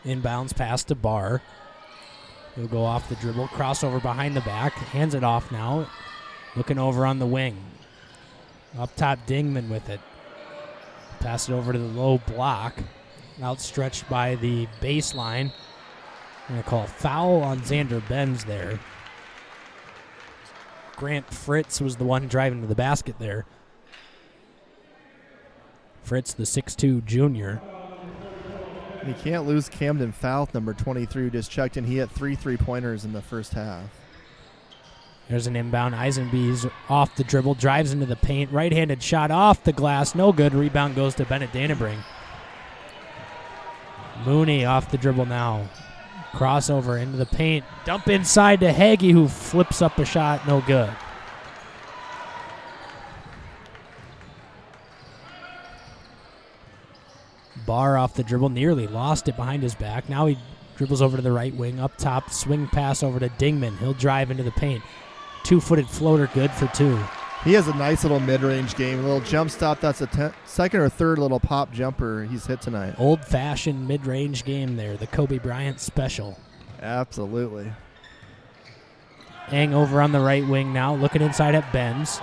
Inbounds pass to Barr. He'll go off the dribble, crossover behind the back, hands it off now. Looking over on the wing. Up top, Dingman with it. Pass it over to the low block. Outstretched by the baseline. I'm going to call a foul on Xander Benz there. Grant Fritz was the one driving to the basket there. Fritz, the 6'2 junior. You can't lose Camden Fouth, number 23, who just checked in. He hit 3 3-pointers in the first half. There's an inbound. Eisenbees off the dribble, drives into the paint. Right-handed shot off the glass, no good. Rebound goes to Bennett Dannebring. Mooney off the dribble now. Crossover into the paint. Dump inside to Hagee, who flips up a shot, no good. Barr off the dribble, nearly lost it behind his back. Now he dribbles over to the right wing, up top, swing pass over to Dingman. He'll drive into the paint. 2-footed floater, good for 2. He has a nice little mid-range game, a little jump stop. That's a second or third little pop jumper he's hit tonight. Old-fashioned mid-range game there, the Kobe Bryant special. Absolutely. Eng over on the right wing now, looking inside at Benz.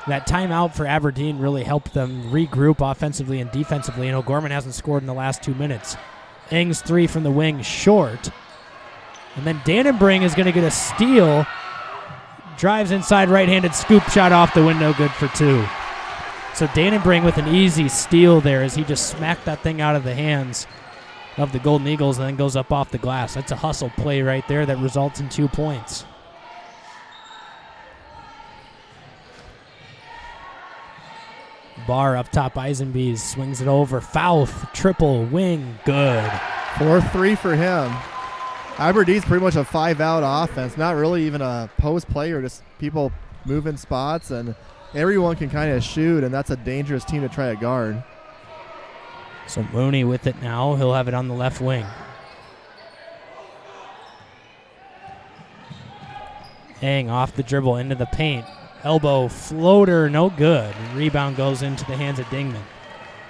That timeout for Aberdeen really helped them regroup offensively and defensively, and O'Gorman hasn't scored in the last 2 minutes. Eng's 3 from the wing, short. And then Dannenbring is going to get a steal. Drives inside, right-handed scoop shot off the window, good for 2. So Dannenbring with an easy steal there as he just smacked that thing out of the hands of the Golden Eagles and then goes up off the glass. That's a hustle play right there that results in 2 points. Barr up top, Eisenbees swings it over. Fouth, triple, wing, good. 4-3 for him. Aberdeen's pretty much a 5-out offense, not really even a post player, just people moving spots, and everyone can kind of shoot, and that's a dangerous team to try to guard. So Mooney with it now. He'll have it on the left wing. Hang off the dribble into the paint. Elbow floater, no good. Rebound goes into the hands of Dingman.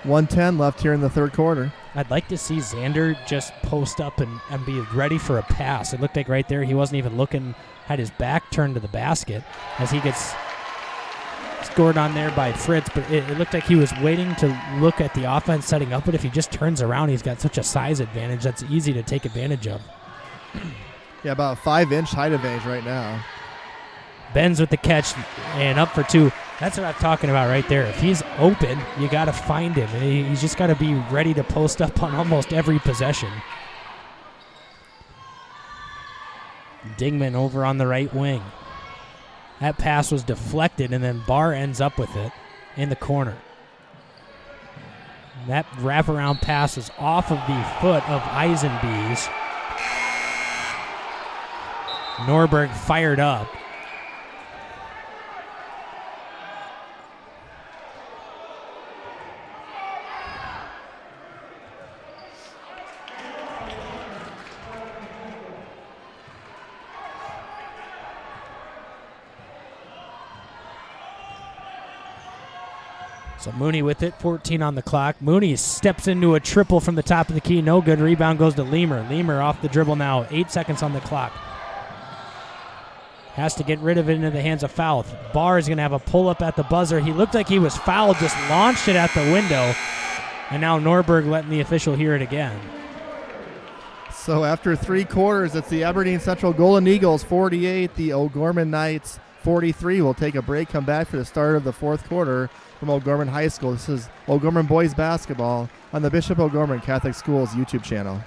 1:10 left here in the third quarter. I'd like to see Xander just post up and be ready for a pass. It looked like right there he wasn't even looking, had his back turned to the basket as he gets scored on there by Fritz, but it looked like he was waiting to look at the offense setting up, but if he just turns around, he's got such a size advantage that's easy to take advantage of. Yeah, about a 5-inch height advantage right now. Benz with the catch and up for two. That's what I'm talking about right there. If he's open, you got to find him. He's just got to be ready to post up on almost every possession. Dingman over on the right wing. That pass was deflected, and then Barr ends up with it in the corner. That wraparound pass was off of the foot of Eisenbees. Norberg fired up. So Mooney with it, 14 on the clock. Mooney steps into a triple from the top of the key. No good. Rebound goes to Leamer. Leamer off the dribble now. 8 seconds on the clock. Has to get rid of it into the hands of Foul. Barr is going to have a pull-up at the buzzer. He looked like he was fouled, just launched it at the window. And now Norberg letting the official hear it again. So after 3 quarters, it's the Aberdeen Central Golden Eagles 48, the O'Gorman Knights 43. We'll take a break, come back for the start of the fourth quarter from O'Gorman High School. This is O'Gorman Boys Basketball on the Bishop O'Gorman Catholic Schools YouTube channel.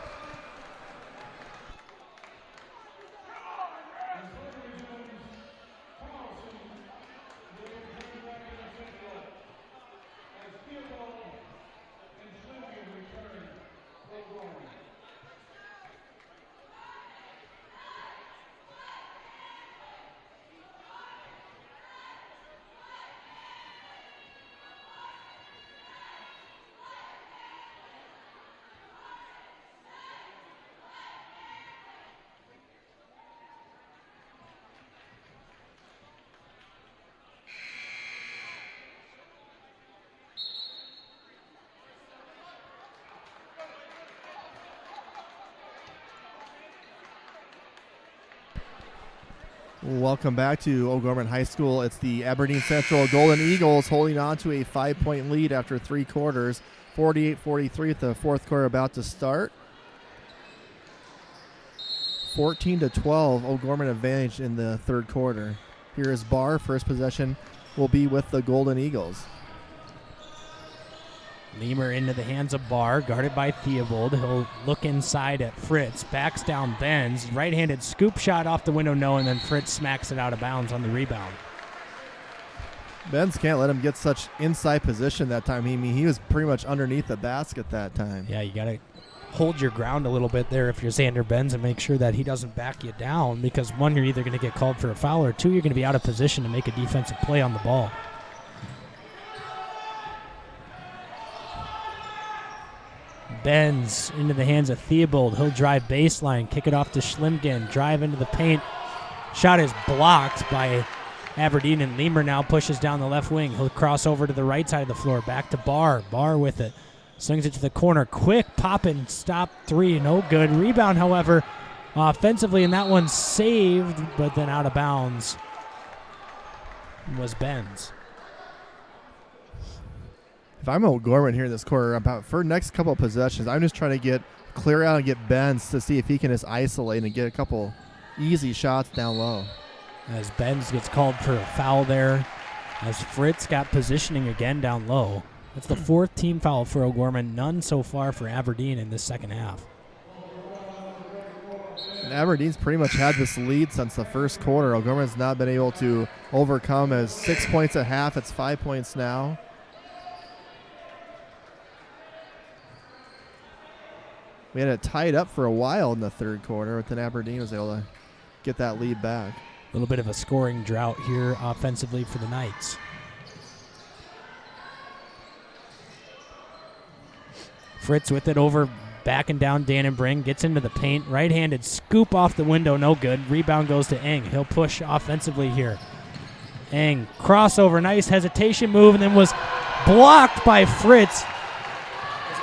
Welcome back to O'Gorman High School. It's the Aberdeen Central Golden Eagles holding on to a 5-point lead after 3 quarters. 48-43 with the fourth quarter about to start. 14-12 O'Gorman advantage in the third quarter. Here is Barr. First possession will be with the Golden Eagles. Leamer into the hands of Barr, guarded by Theobald. He'll look inside at Fritz, backs down Benz, right-handed scoop shot off the window, no, and then Fritz smacks it out of bounds on the rebound. Benz can't let him get such inside position that time. He was pretty much underneath the basket that time. Yeah, you got to hold your ground a little bit there if you're Xander Benz and make sure that he doesn't back you down, because one, you're either going to get called for a foul, or two, you're going to be out of position to make a defensive play on the ball. Benz into the hands of Theobald. He'll drive baseline, kick it off to Schlimgen, drive into the paint. Shot is blocked by Aberdeen, and Leamer now pushes down the left wing. He'll cross over to the right side of the floor, back to Barr. Barr with it. Swings it to the corner. Quick pop and stop three. No good. Rebound, however, offensively, and that one saved, but then out of bounds was Benz. If I'm O'Gorman here in this quarter, about for next couple of possessions, I'm just trying to clear out and get Benz to see if he can just isolate and get a couple easy shots down low. As Benz gets called for a foul there, as Fritz got positioning again down low. That's the fourth team foul for O'Gorman, none so far for Aberdeen in this second half. And Aberdeen's pretty much had this lead since the first quarter. O'Gorman's not been able to overcome. As 6 points at half, it's 5 points now. We had it tied up for a while in the third quarter, but then Aberdeen was able to get that lead back. A little bit of a scoring drought here offensively for the Knights. Fritz with it over, backing down Dannenbring, gets into the paint. Right-handed scoop off the window, no good. Rebound goes to Eng. He'll push offensively here. Eng, crossover, nice hesitation move, and then was blocked by Fritz.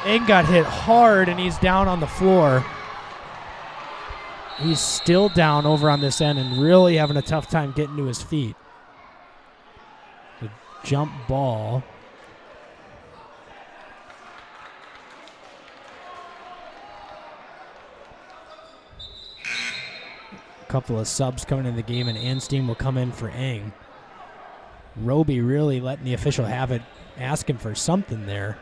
Eng got hit hard, and he's down on the floor. He's still down over on this end and really having a tough time getting to his feet. The jump ball. A couple of subs coming in the game, and Anstein will come in for Eng. Roby really letting the official have it, asking for something there.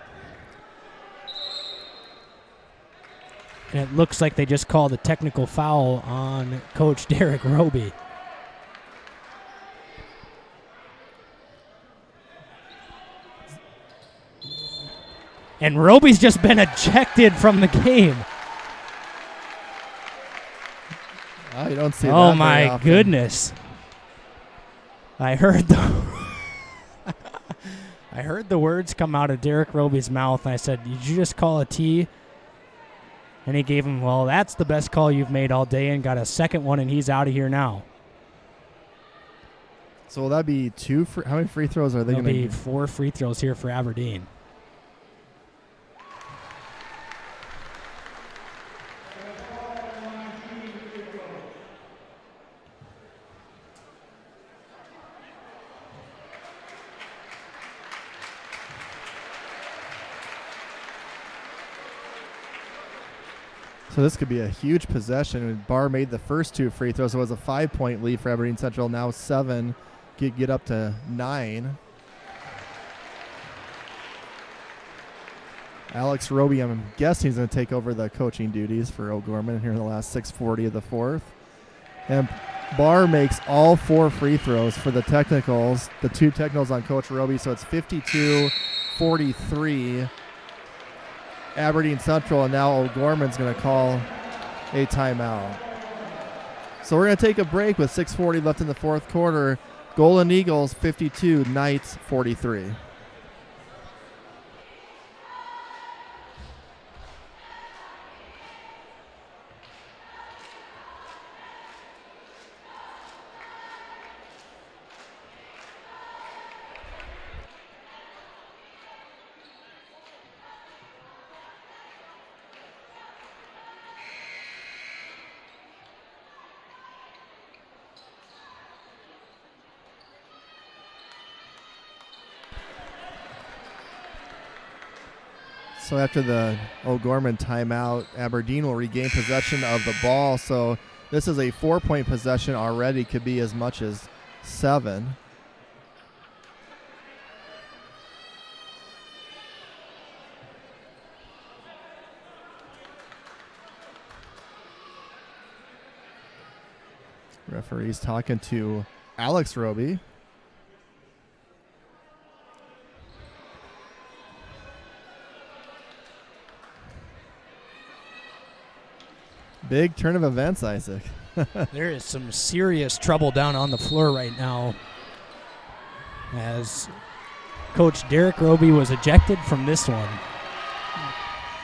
And it looks like they just called a technical foul on Coach Derek Roby. And Roby's just been ejected from the game. Oh, you don't see that Oh, very my often. goodness. I heard the words come out of Derek Roby's mouth, and I said, did you just call a T? And he gave him, well, that's the best call you've made all day, and got a second one, and he's out of here now. So will that be how many free throws are they There'll going to be 4 free throws here for Aberdeen. So this could be a huge possession. Barr made the first 2 free throws. It was a 5-point lead for Aberdeen Central. Now 7. Get up to 9. Alex Roby, I'm guessing he's going to take over the coaching duties for O'Gorman here in the last 6:40 of the fourth. And Barr makes all 4 free throws for the technicals, the 2 technicals on Coach Roby. So it's 52-43. Aberdeen Central, and now O'Gorman's going to call a timeout. So we're going to take a break with 6:40 left in the fourth quarter. Golden Eagles 52, Knights 43. So after the O'Gorman timeout, Aberdeen will regain possession of the ball. So this is a 4-point possession already. Could be as much as 7. Referee's talking to Alex Roby. Big turn of events, Isaac. There is some serious trouble down on the floor right now, as Coach Derek Roby was ejected from this one.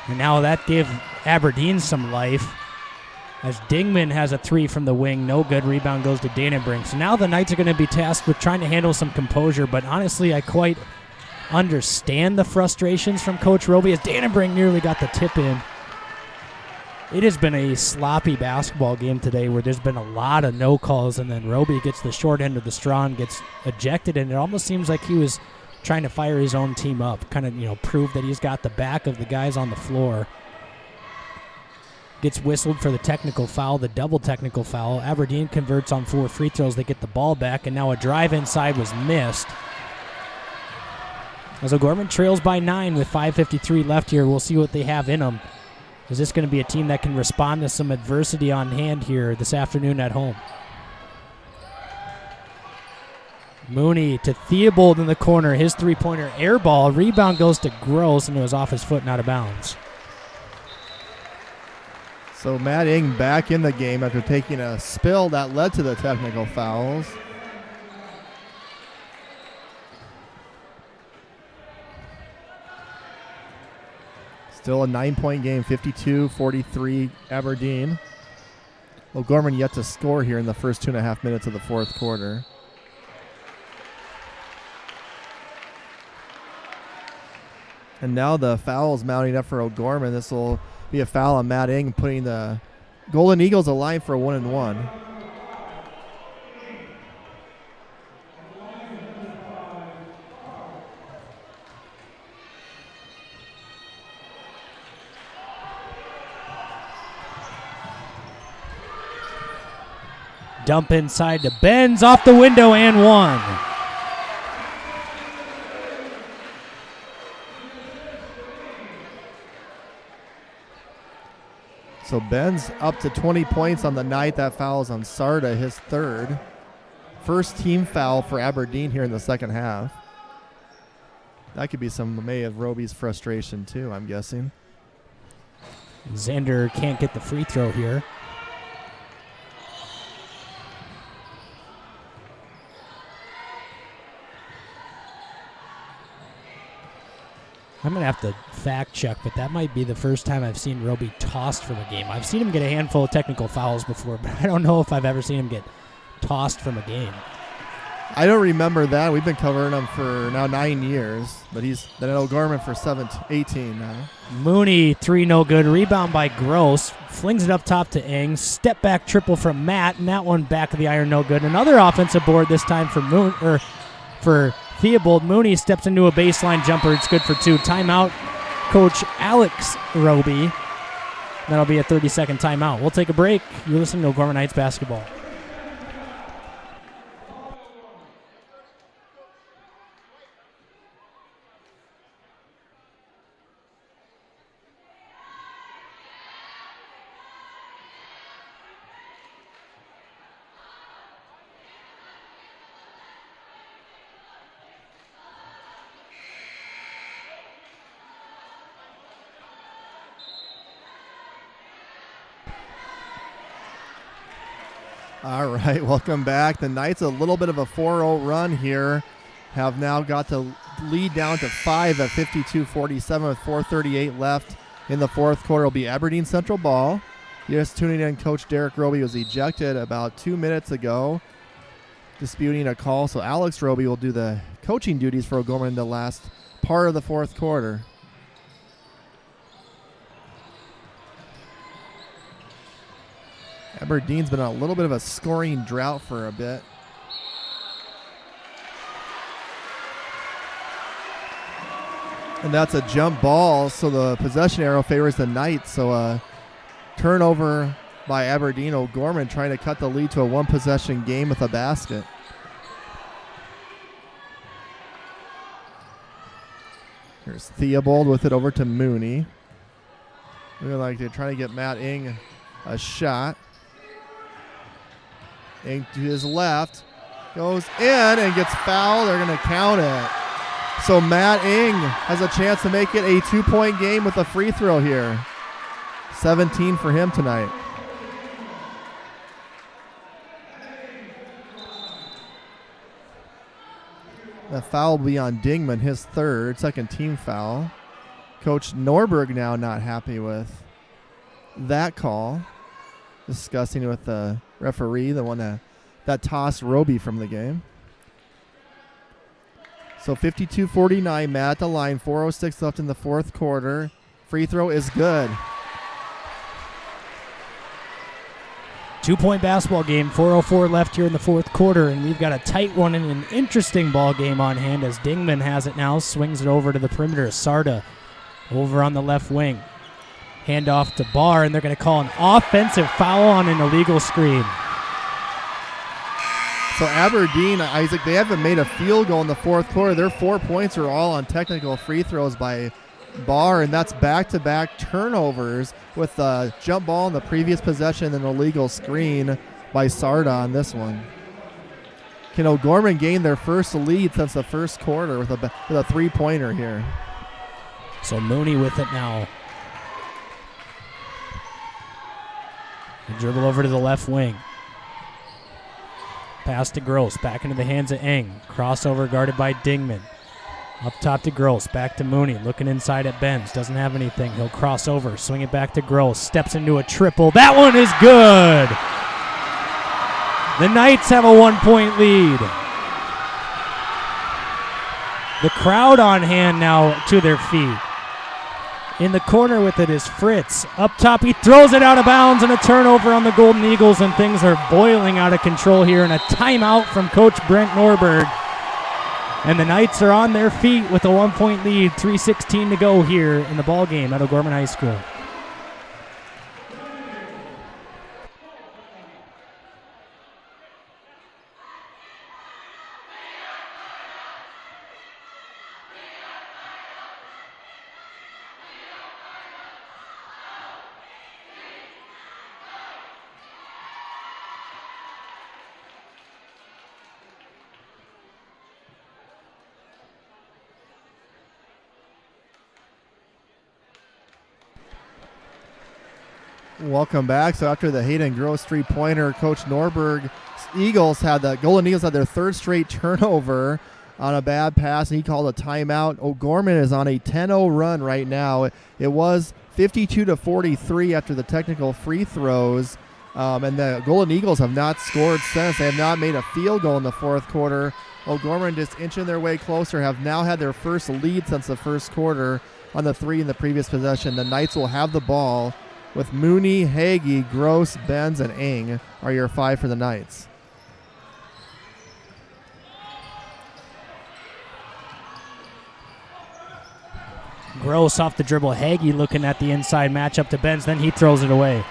And now that gave Aberdeen some life, as Dingman has a 3 from the wing. No good. Rebound goes to Dannenbring. So now the Knights are going to be tasked with trying to handle some composure, but honestly, I quite understand the frustrations from Coach Roby, as Dannenbring nearly got the tip in. It has been a sloppy basketball game today, where there's been a lot of no calls, and then Roby gets the short end of the straw and gets ejected, and it almost seems like he was trying to fire his own team up, kind of, prove that he's got the back of the guys on the floor. Gets whistled for the technical foul, the double technical foul. Aberdeen converts on 4 free throws. They get the ball back, and now a drive inside was missed. As O'Gorman trails by 9 with 5:53 left here, we'll see what they have in them. Is this going to be a team that can respond to some adversity on hand here this afternoon at home? Mooney to Theobald in the corner. His 3-pointer air ball. Rebound goes to Gross, and it was off his foot and out of bounds. So Matt Ing back in the game after taking a spill that led to the technical fouls. Still a 9-point game, 52-43 Aberdeen. O'Gorman yet to score here in the first 2.5 minutes of the fourth quarter. And now the foul is mounting up for O'Gorman. This will be a foul on Matt Ing, putting the Golden Eagles aligned for a 1-and-1. Dump inside to Benz, off the window and one. So Ben's up to 20 points on the night. That foul is on Sarda, his third. First team foul for Aberdeen here in the second half. That could be some May of Roby's frustration too, I'm guessing. Xander can't get the free throw here. I'm going to have to fact check, but that might be the first time I've seen Roby tossed from a game. I've seen him get a handful of technical fouls before, but I don't know if I've ever seen him get tossed from a game. I don't remember that. We've been covering him for now 9 years, but he's been at O'Gorman for 18 now. Mooney, 3 no good. Rebound by Gross. Flings it up top to Ing. Step back triple from Matt, and that one back of the iron, no good. Another offensive board this time for Theobald. Mooney steps into a baseline jumper. It's good for 2. Timeout, Coach Alex Roby. That'll be a 30-second timeout. We'll take a break. You're listening to O'Gorman Heights basketball. All right, welcome back. The Knights, a little bit of a 4-0 run here, have now got the lead down to 5 at 52-47 with 4:38 left in the fourth quarter. Will be Aberdeen Central ball. Just tuning in, Coach Derek Roby was ejected about 2 minutes ago, disputing a call. So Alex Roby will do the coaching duties for O'Gorman in the last part of the fourth quarter. Aberdeen's been on a little bit of a scoring drought for a bit. And that's a jump ball, so the possession arrow favors the Knights. So a turnover by Aberdeen. O'Gorman trying to cut the lead to a one-possession game with a basket. Here's Theobald with it over to Mooney. Looking like they're trying to get Matt Ing a shot. Ing to his left, goes in and gets fouled. They're going to count it. So Matt Ing has a chance to make it a 2-point game with a free throw here. 17 for him tonight. The foul will be on Dingman, his second team foul. Coach Norberg now not happy with that call. Discussing with the referee, the one that tossed Roby from the game. So 52-49, Matt at the line, 4:06 left in the fourth quarter. Free throw is good. 2-point basketball game, 4:04 left here in the fourth quarter, and we've got a tight one and an interesting ball game on hand as Dingman has it now, swings it over to the perimeter. Sarda over on the left wing. Handoff to Barr, and they're going to call an offensive foul on an illegal screen. So Aberdeen, Isaac, they haven't made a field goal in the fourth quarter. Their 4 points are all on technical free throws by Barr, and that's back-to-back turnovers with a jump ball in the previous possession and an illegal screen by Sarda on this one. Can O'Gorman gain their first lead since the first quarter with a three-pointer here? So Mooney with it now. The dribble over to the left wing. Pass to Gross. Back into the hands of Eng. Crossover guarded by Dingman. Up top to Gross. Back to Mooney. Looking inside at Benz. Doesn't have anything. He'll cross over. Swing it back to Gross. Steps into a triple. That one is good. The Knights have a 1-point lead. The crowd on hand now to their feet. In the corner with it is Fritz. Up top, he throws it out of bounds and a turnover on the Golden Eagles, and things are boiling out of control here. And a timeout from Coach Brent Norberg. And the Knights are on their feet with a 1-point lead. 3:16 to go here in the ball game at O'Gorman High School. Welcome back. So after the Hayden Gross three-pointer, Coach Norberg, Golden Eagles had their third straight turnover on a bad pass, and he called a timeout. O'Gorman is on a 10-0 run right now. It was 52-43 after the technical free throws, and the Golden Eagles have not scored since. They have not made a field goal in the fourth quarter. O'Gorman just inching their way closer, have now had their first lead since the first quarter on the three in the previous possession. The Knights will have the ball with Mooney, Hagee, Gross, Benz, and Eng are your five for the Knights. Gross off the dribble. Hagee looking at the inside matchup to Benz, then he throws it away.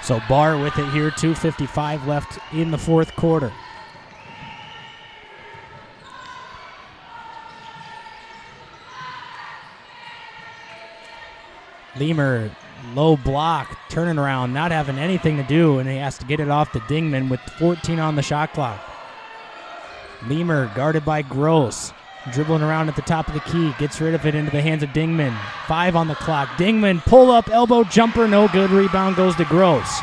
So Barr with it here, 2:55 left in the fourth quarter. Leamer, low block, turning around, not having anything to do, and he has to get it off to Dingman with 14 on the shot clock. Leamer guarded by Gross, dribbling around at the top of the key, gets rid of it into the hands of Dingman. 5 on the clock. Dingman, pull up, elbow jumper, no good. Rebound goes to Gross.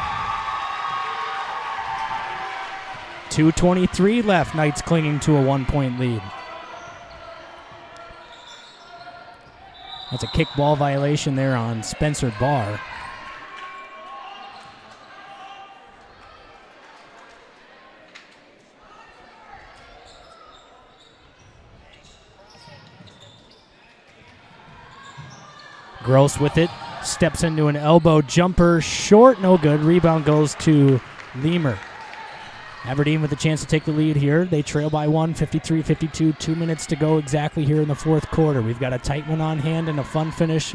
2:23 left. Knights clinging to a 1-point lead. That's a kickball violation there on Spencer Barr. Gross with it, steps into an elbow jumper, short, no good. Rebound goes to Leamer. Aberdeen with a chance to take the lead here. They trail by 1, 53-52, 2 minutes to go exactly here in the fourth quarter. We've got a tight one on hand and a fun finish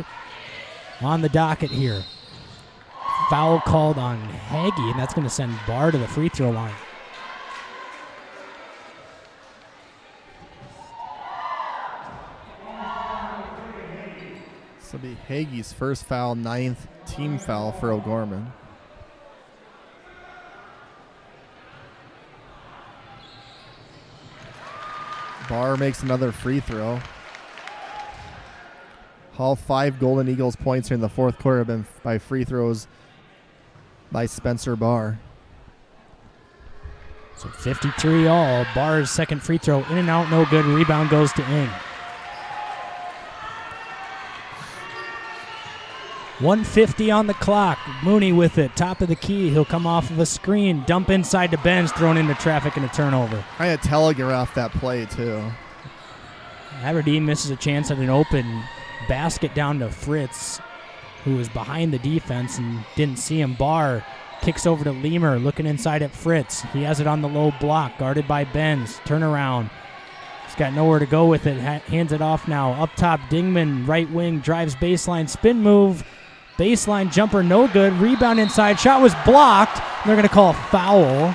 on the docket here. Foul called on Hagee, and that's going to send Barr to the free throw line. This will be Hagee's first foul, 9th team foul for O'Gorman. Barr makes another free throw. All 5 Golden Eagles points here in the fourth quarter have been by free throws by Spencer Barr. So 53 all. Barr's second free throw in and out, no good. Rebound goes to Eng. 1:50 on the clock. Mooney with it, top of the key. He'll come off of a screen, dump inside to Benz, thrown into traffic and a turnover. I had telegraphed that play too. Aberdeen misses a chance at an open basket down to Fritz, who was behind the defense and didn't see him. Barr kicks over to Leamer, looking inside at Fritz. He has it on the low block, guarded by Benz. Turnaround. He's got nowhere to go with it. Hands it off now. Up top, Dingman, right wing, drives baseline, spin move. Baseline jumper, no good. Rebound inside. Shot was blocked. They're going to call a foul.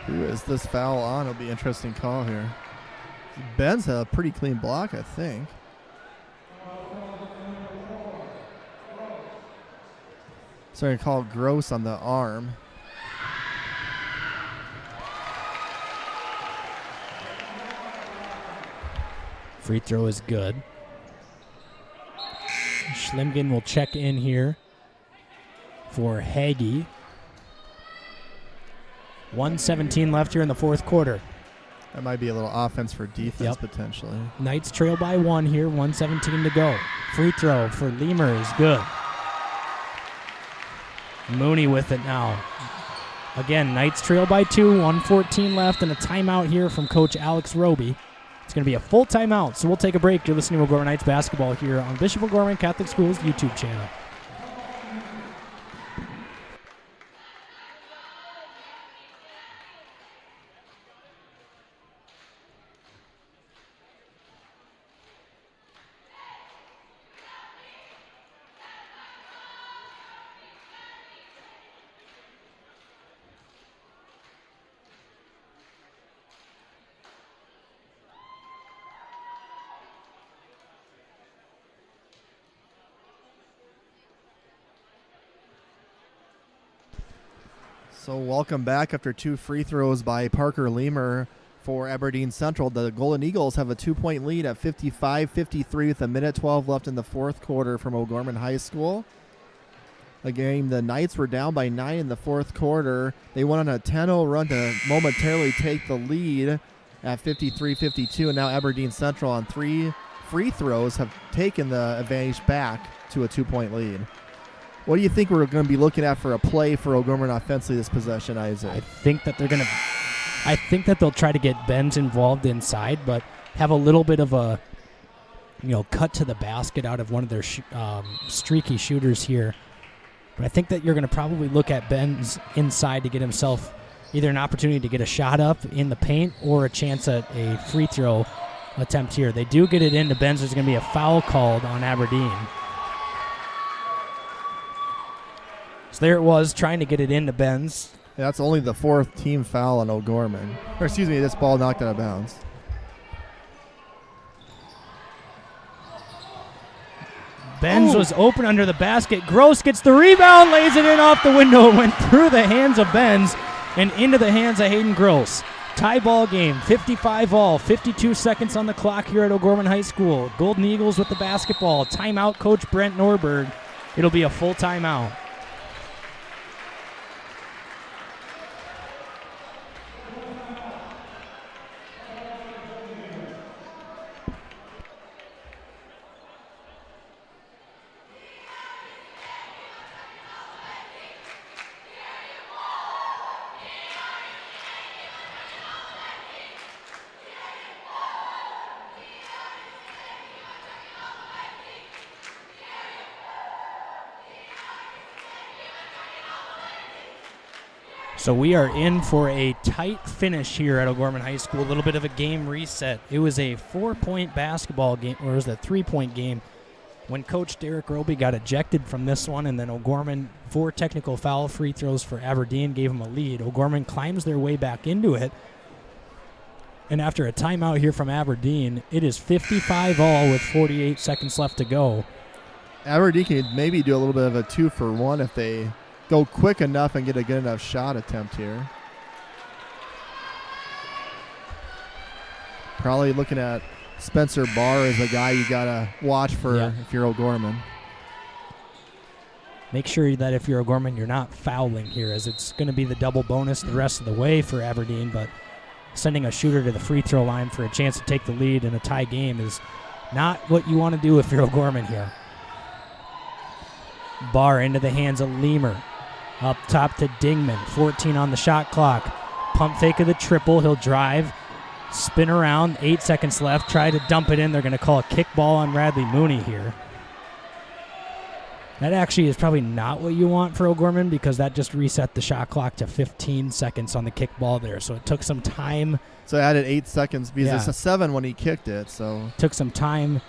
Who is this foul on? It'll be an interesting call here. Ben's had a pretty clean block, I think. So they're going to call Gross on the arm. Free throw is good. Schlimgen will check in here for Hagee. 1:17 left here in the fourth quarter. That might be a little offense for defense potentially. Knights trail by 1 here, 1:17 to go. Free throw for Lemur is good. Mooney with it now. Again, Knights trail by 2, 1:14 left, and a timeout here from Coach Alex Roby. It's going to be a full timeout, so we'll take a break. You're listening to O'Gorman Knights basketball here on Bishop O'Gorman Catholic School's YouTube channel. So welcome back after 2 free throws by Parker Lemur for Aberdeen Central. The Golden Eagles have a 2-point lead at 55-53 with 1:12 left in the fourth quarter from O'Gorman High School. A game the Knights were down by 9 in the fourth quarter. They went on a 10-0 run to momentarily take the lead at 53-52, and now Aberdeen Central on 3 free throws have taken the advantage back to a 2-point lead. What do you think we're going to be looking at for a play for O'Gorman offensively this possession, Isaac? I think that they'll try to get Benz involved inside, but have a little bit of a, cut to the basket out of one of their streaky shooters here. But I think that you're going to probably look at Benz inside to get himself either an opportunity to get a shot up in the paint or a chance at a free throw attempt here. They do get it into Benz. There's going to be a foul called on Aberdeen. So there it was, trying to get it into Benz. Yeah, that's only the 4th team foul on O'Gorman. Or excuse me, this ball knocked out of bounds. Benz was open under the basket. Gross gets the rebound, lays it in off the window. It went through the hands of Benz and into the hands of Hayden Gross. Tie ball game, 55-all, 52 seconds on the clock here at O'Gorman High School. Golden Eagles with the basketball. Timeout, Coach Brent Norberg. It'll be a full timeout. So we are in for a tight finish here at O'Gorman High School. A little bit of a game reset. It was a 4-point basketball game, or it was a 3-point game when Coach Derek Roby got ejected from this one, and then O'Gorman, 4 technical foul free throws for Aberdeen gave him a lead. O'Gorman climbs their way back into it. And after a timeout here from Aberdeen, it is 55-all with 48 seconds left to go. Aberdeen could maybe do a little bit of a 2-for-1 if they go quick enough and get a good enough shot attempt here. Probably looking at Spencer Barr as a guy you got to watch for if you're O'Gorman. Make sure that if you're O'Gorman, you're not fouling here, as it's going to be the double bonus the rest of the way for Aberdeen, but sending a shooter to the free throw line for a chance to take the lead in a tie game is not what you want to do if you're O'Gorman here. Barr into the hands of Lemur. Up top to Dingman, 14 on the shot clock. Pump fake of the triple, he'll drive, spin around, 8 seconds left, try to dump it in. They're going to call a kick ball on Radley Mooney here. That actually is probably not what you want for O'Gorman, because that just reset the shot clock to 15 seconds on the kick ball there. So it took some time. So it added 8 seconds because it's a 7 when he kicked it. So took some time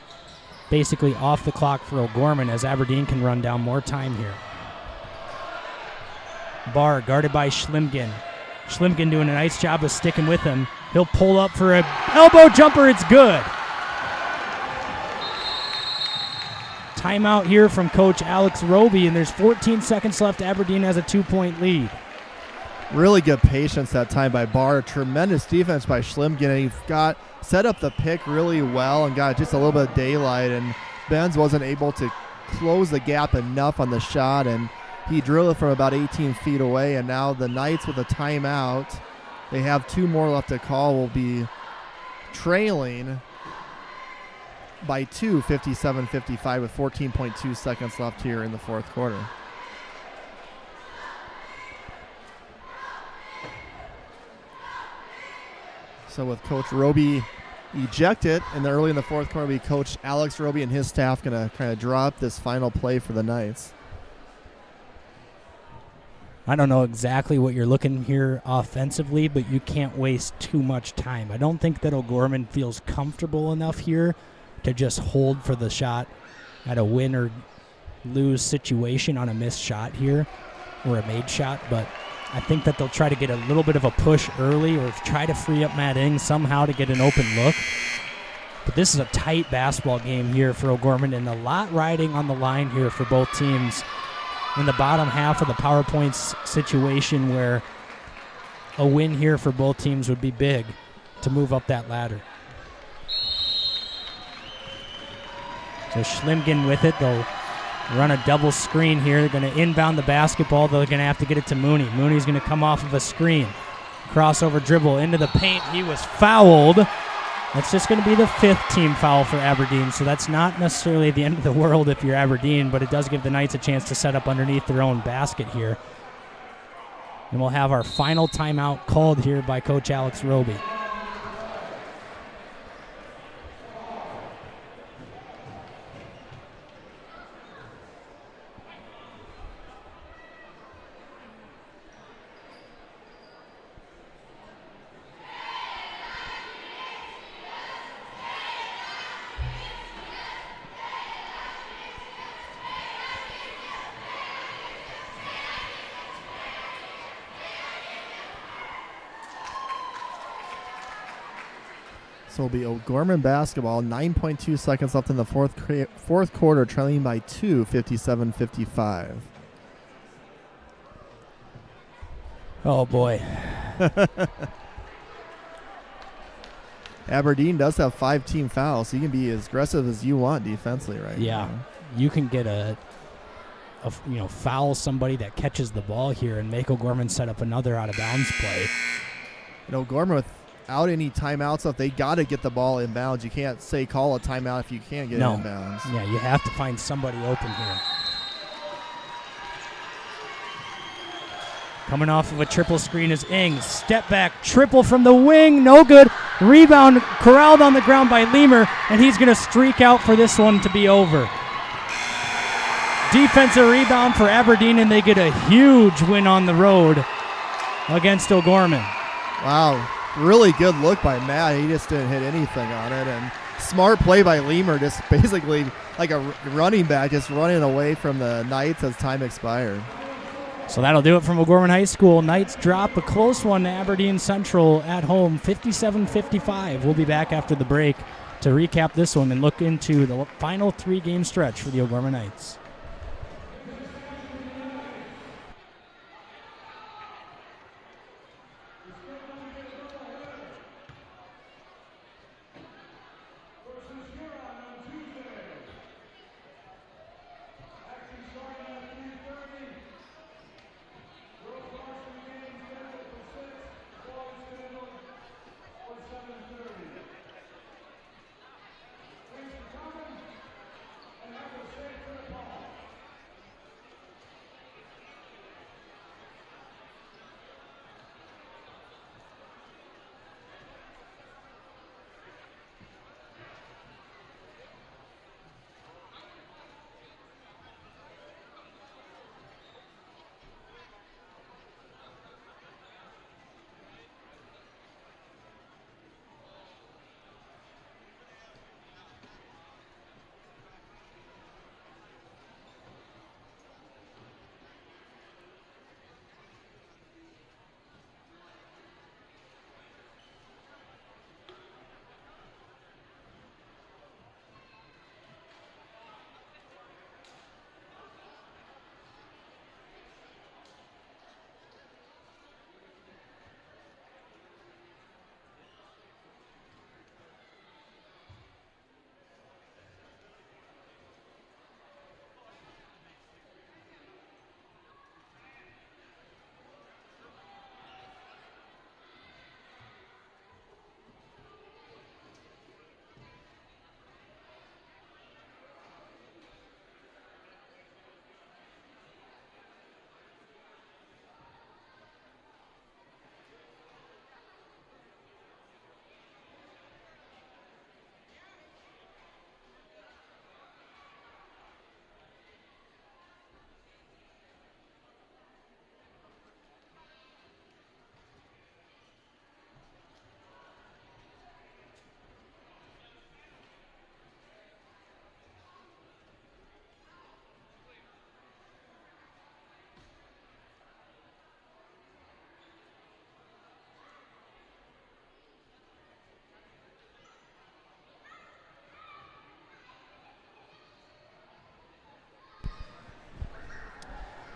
basically off the clock for O'Gorman as Aberdeen can run down more time here. Barr guarded by Schlimgen. Schlimgen doing a nice job of sticking with him. He'll pull up for an elbow jumper. It's good. Timeout here from Coach Alex Roby, and there's 14 seconds left. Aberdeen has a 2-point lead. Really good patience that time by Barr. Tremendous defense by Schlimgen. And he got set up the pick really well and got just a little bit of daylight. And Benz wasn't able to close the gap enough on the shot, and he drilled it from about 18 feet away. And now the Knights with a timeout. They have 2 more left to call. Will be trailing by 2, 57-55 with 14.2 seconds left here in the fourth quarter. So with Coach Roby ejected early in the fourth quarter, will be Coach Alex Roby and his staff going to kind of draw up this final play for the Knights. I don't know exactly what you're looking here offensively, but you can't waste too much time. I don't think that O'Gorman feels comfortable enough here to just hold for the shot at a win or lose situation on a missed shot here or a made shot, but I think that they'll try to get a little bit of a push early or try to free up Matt Ing somehow to get an open look. But this is a tight basketball game here for O'Gorman, and a lot riding on the line here for both teams in the bottom half of the PowerPoints situation, where a win here for both teams would be big to move up that ladder. So Schlimgen with it. They'll run a double screen here. They're going to inbound the basketball. They're going to have to get it to Mooney. Mooney's going to come off of a screen. Crossover dribble into the paint. He was fouled. That's just going to be the 5th team foul for Aberdeen, so that's not necessarily the end of the world if you're Aberdeen, but it does give the Knights a chance to set up underneath their own basket here. And we'll have our final timeout called here by Coach Alex Roby. So it'll be O'Gorman basketball. 9.2 seconds left in the fourth quarter, trailing by 2, 57-55. Oh, boy. Aberdeen does have 5 team fouls, so you can be as aggressive as you want defensively right now. You can get foul somebody that catches the ball here and make O'Gorman set up another out of bounds play. O'Gorman without any timeouts, so if they got to get the ball inbounds, you can't say call a timeout if you can't get it inbounds. Yeah, you have to find somebody open here. Coming off of a triple screen is Ing. Step back, triple from the wing, no good. Rebound corralled on the ground by Lemur, and he's going to streak out for this one to be over. Defensive rebound for Aberdeen, and they get a huge win on the road against O'Gorman. Wow, really good look by Matt. He just didn't hit anything on it, and smart play by Lemur, just basically like a running back, just running away from the Knights as time expired. So that'll do it from O'Gorman High School. Knights drop a close one to Aberdeen Central at home, 57-55. We'll be back after the break to recap this one and look into the final 3-game stretch for the O'Gorman Knights.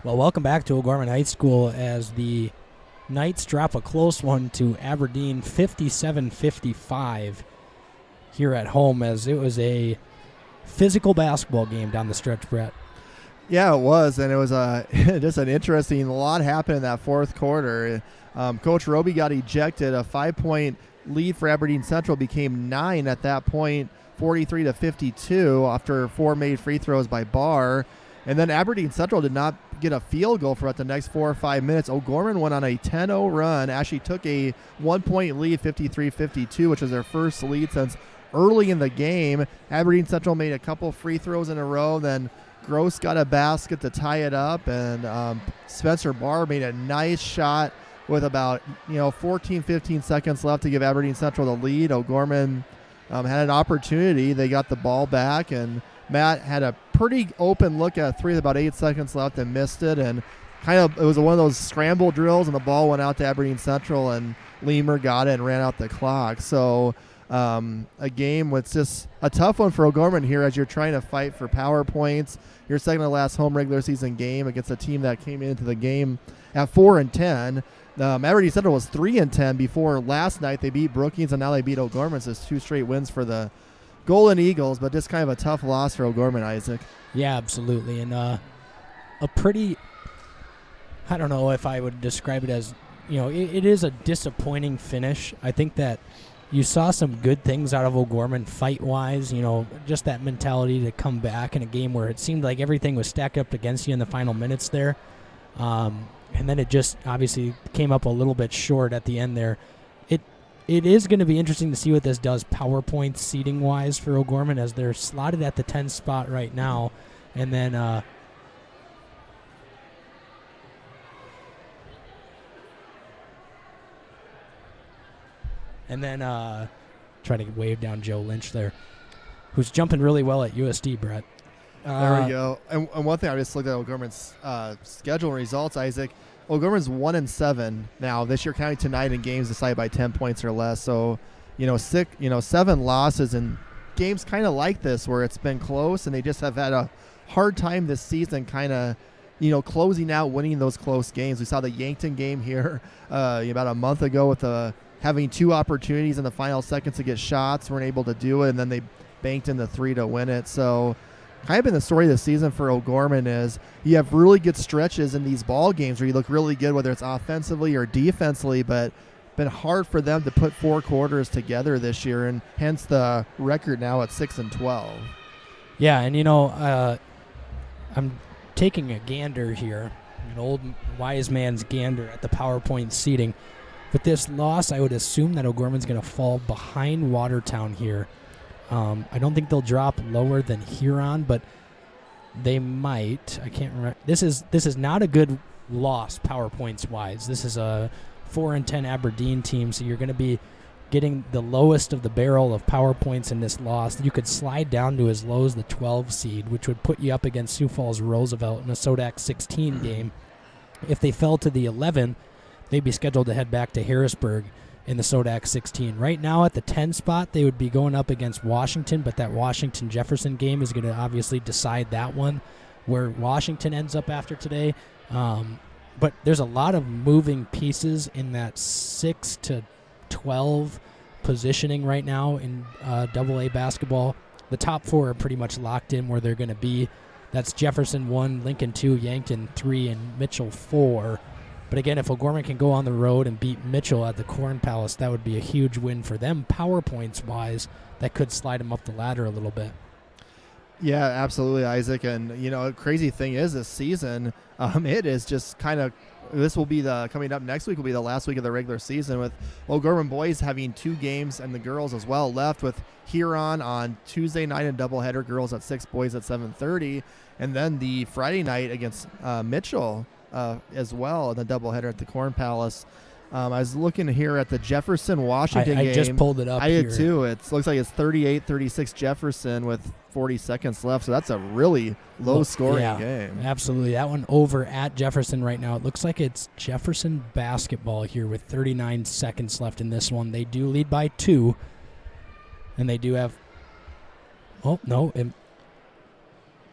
Well, welcome back to O'Gorman High School as the Knights drop a close one to Aberdeen 57-55 here at home, as it was a physical basketball game down the stretch, Brett. Yeah, it was, and it was just an interesting. A lot happened in that fourth quarter. Coach Roby got ejected. A 5-point lead for Aberdeen Central became 9 at that point, 43-52 after 4 made free throws by Barr. And then Aberdeen Central did not get a field goal for about the next 4 or 5 minutes. O'Gorman went on a 10-0 run, actually took a 1-point lead, 53-52, which was their first lead since early in the game. Aberdeen Central made a couple free throws in a row, then Gross got a basket to tie it up, and Spencer Barr made a nice shot with about 14, 15 seconds left to give Aberdeen Central the lead. O'Gorman had an opportunity. They got the ball back, and Matt had a pretty open look at a three with about 8 seconds left and missed it. And it was one of those scramble drills, and the ball went out to Aberdeen Central, and Lemur got it and ran out the clock. So a game with just a tough one for O'Gorman here as you're trying to fight for power points. Your second to last home regular season game against a team that came into the game at 4-10. Aberdeen Central was 3-10 before last night. They beat Brookings, and now they beat O'Gorman. So it's 2 straight wins for the Golden Eagles, but just kind of a tough loss for O'Gorman, Isaac. Yeah, absolutely. And a pretty, I don't know if I would describe it as, it is a disappointing finish. I think that you saw some good things out of O'Gorman fight-wise, just that mentality to come back in a game where it seemed like everything was stacked up against you in the final minutes there. And then it just obviously came up a little bit short at the end there. It is going to be interesting to see what this does power points seating-wise for O'Gorman, as they're slotted at the 10 spot right now. And then trying to wave down Joe Lynch there, who's jumping really well at USD, Brett. There we go. And one thing I just looked at O'Gorman's schedule and results, Isaac. O'Gorman's 1-7 now this year, counting tonight in games decided by 10 points or less. So, 7 losses in games kind of like this where it's been close, and they just have had a hard time this season kind of, closing out, winning those close games. We saw the Yankton game here about a month ago with having 2 opportunities in the final seconds to get shots, weren't able to do it, and then they banked in the 3 to win it. So kind of been the story of the season for O'Gorman is you have really good stretches in these ball games where you look really good, whether it's offensively or defensively, but been hard for them to put 4 quarters together this year, and hence the record now at 6-12. Yeah, and I'm taking a gander here, an old wise man's gander at the PowerPoint seating. With this loss, I would assume that O'Gorman's going to fall behind Watertown here. I don't think they'll drop lower than Huron, but they might. I can't remember. This is not a good loss power points wise. This is a 4-10 Aberdeen team, so you're going to be getting the lowest of the barrel of power points in this loss. You could slide down to as low as the 12 seed, which would put you up against Sioux Falls Roosevelt in a Sodak 16 game. If they fell to the 11, they'd be scheduled to head back to Harrisburg in the Sodak 16. Right now at the 10 spot, they would be going up against Washington, but that Washington-Jefferson game is going to obviously decide that one, where Washington ends up after today. But there's a lot of moving pieces in that 6 to 12 positioning right now in AA basketball. The top 4 are pretty much locked in where they're going to be. That's Jefferson 1, Lincoln 2, Yankton 3, and Mitchell 4. But again, if O'Gorman can go on the road and beat Mitchell at the Corn Palace, that would be a huge win for them power points-wise. That could slide them up the ladder a little bit. Yeah, absolutely, Isaac. And, a crazy thing is this season, it is just kind of – this will be coming up next week will be the last week of the regular season, with O'Gorman boys having 2 games and the girls as well left, with Huron on Tuesday night and doubleheader, girls at 6, boys at 7:30, and then the Friday night against Mitchell as well, the doubleheader at the Corn Palace. I was looking here at the Jefferson-Washington game. I just pulled it up. I did too. It looks like it's 38-36 Jefferson with 40 seconds left, so that's a really low-scoring game. Absolutely. That one over at Jefferson right now. It looks like it's Jefferson basketball here with 39 seconds left in this one. They do lead by 2, and they do have – oh, no, it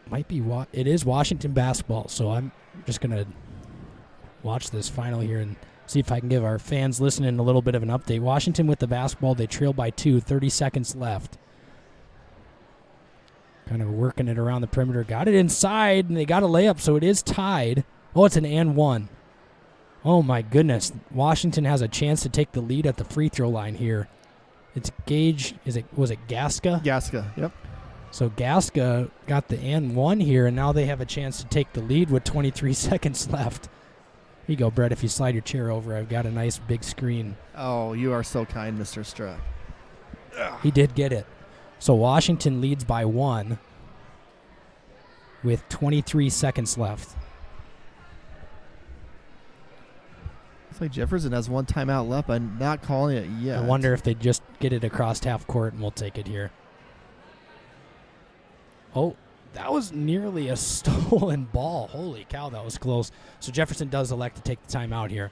might be – it is Washington basketball, so I'm just going to watch this final here and see if I can give our fans listening a little bit of an update. Washington with the basketball. They trail by 2, 30 seconds left. Kind of working it around the perimeter. Got it inside, and they got a layup, so it is tied. Oh, it's an and one. Oh, my goodness. Washington has a chance to take the lead at the free throw line here. It's Gage. Was it Gasca? Gasca, yep. So Gasca got the and one here, and now they have a chance to take the lead with 23 seconds left. Here you go, Brett. If you slide your chair over, I've got a nice big screen. Oh, you are so kind, Mr. Struck. He did get it. So Washington leads by 1 with 23 seconds left. Looks like Jefferson has one timeout left, but not calling it yet. I wonder if they just get it across half court, and we'll take it here. Oh, that was nearly a stolen ball. Holy cow, that was close. So Jefferson does elect to take the timeout here.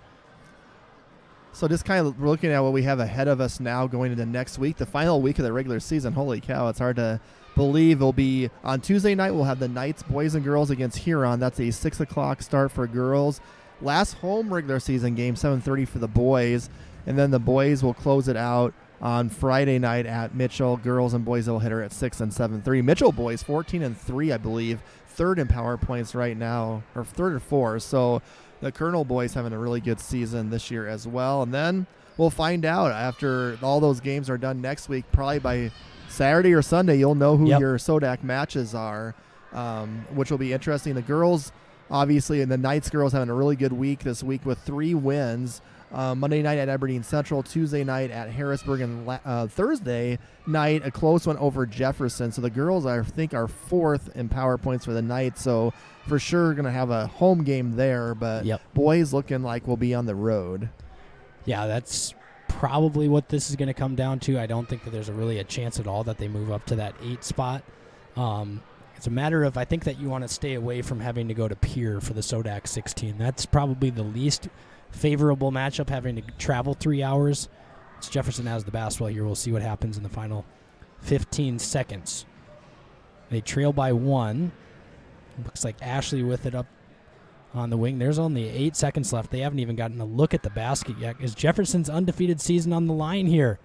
So just kind of looking at what we have ahead of us now going into next week, the final week of the regular season. Holy cow, it's hard to believe. It'll be on Tuesday night. We'll have the Knights, boys and girls, against Huron. That's a 6 o'clock start for girls. Last home regular season game, 7:30 for the boys. And then the boys will close it out on Friday night at Mitchell. Girls and boys will hit her at 6 and 7:30. Mitchell boys 14-3, I believe, third in power points right now, or third or fourth. So the Colonel boys having a really good season this year as well. And then we'll find out after all those games are done next week. Probably by Saturday or Sunday, you'll know who your SODAC matches are, which will be interesting. The girls, obviously, and the Knights girls having a really good week this week with 3 wins. Monday night at Aberdeen Central, Tuesday night at Harrisburg, and Thursday night a close one over Jefferson. So the girls, I think, are 4th in power points for the Knights. So for sure going to have a home game there, but boys looking like we'll be on the road. Yeah, that's probably what this is going to come down to. I don't think that there's really a chance at all that they move up to that 8 spot. It's a matter of, I think that you want to stay away from having to go to Pierre for the SODAC 16. That's probably the least favorable matchup, having to travel 3 hours. It's Jefferson has the basketball here. We'll see what happens in the final 15 seconds. They trail by 1. Looks like Ashley with it up on the wing. There's only 8 seconds left. They haven't even gotten a look at the basket yet. Is Jefferson's undefeated season on the line here?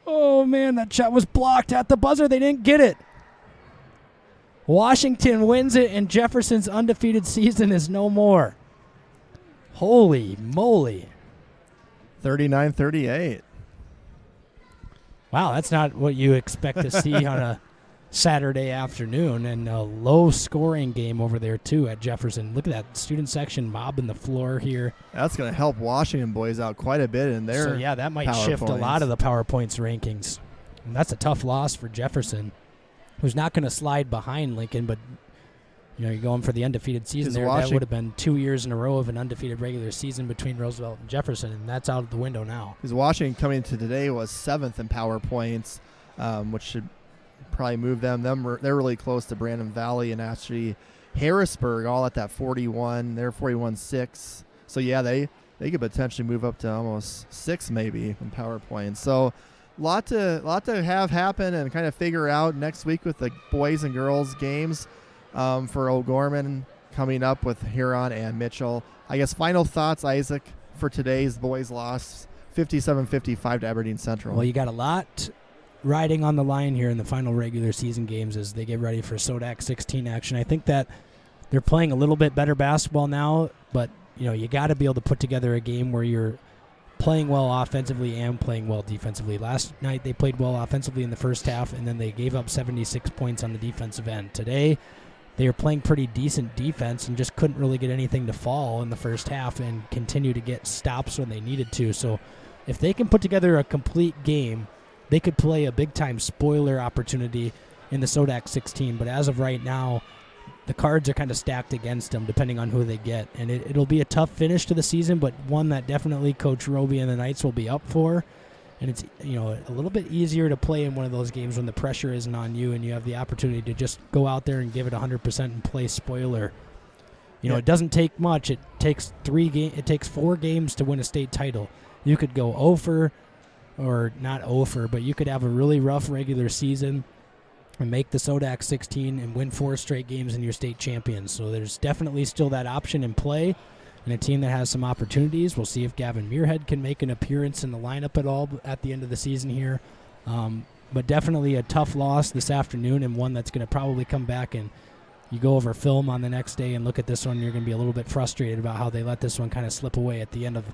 Oh, man, that shot was blocked at the buzzer. They didn't get it. Washington wins it, and Jefferson's undefeated season is no more. Holy moly. 39-38. Wow, that's not what you expect to see on a Saturday afternoon, and a low-scoring game over there, too, at Jefferson. Look at that student section mobbing the floor here. That's going to help Washington boys out quite a bit in their that might shift points. A lot of the power points rankings. And that's a tough loss for Jefferson, who's not going to slide behind Lincoln, but you're going for the undefeated season there. That would have been 2 years in a row of an undefeated regular season between Roosevelt and Jefferson, and that's out of the window now. Because Washington coming into today was 7th in power points, which should probably move them. They're really close to Brandon Valley and actually Harrisburg, all at that 41. They're 41-6. So, yeah, they could potentially move up to almost 6 maybe in power points. So, lot to have happen and kind of figure out next week with the boys and girls games. For O'Gorman coming up with Huron and Mitchell. I guess final thoughts, Isaac, for today's boys' loss, 57-55 to Aberdeen Central. Well, you got a lot riding on the line here in the final regular season games as they get ready for SODAC 16 action. I think that they're playing a little bit better basketball now, but you got to be able to put together a game where you're playing well offensively and playing well defensively. Last night they played well offensively in the first half, and then they gave up 76 points on the defensive end. Today, they were playing pretty decent defense and just couldn't really get anything to fall in the first half and continue to get stops when they needed to. So if they can put together a complete game, they could play a big-time spoiler opportunity in the SODAC 16. But as of right now, the cards are kind of stacked against them depending on who they get. And it'll be a tough finish to the season, but one that definitely Coach Roby and the Knights will be up for. And it's a little bit easier to play in one of those games when the pressure isn't on you and you have the opportunity to just go out there and give it 100% and play spoiler. It doesn't take much. It takes 4 games to win a state title. You could go 0 or not 0, but you could have a really rough regular season and make the Sodak 16 and win 4 straight games and you're state champions. So there's definitely still that option in play, and a team that has some opportunities. We'll see if Gavin Muirhead can make an appearance in the lineup at all at the end of the season here. But definitely a tough loss this afternoon, and one that's going to probably come back, and you go over film on the next day and look at this one, you're going to be a little bit frustrated about how they let this one kind of slip away at the end of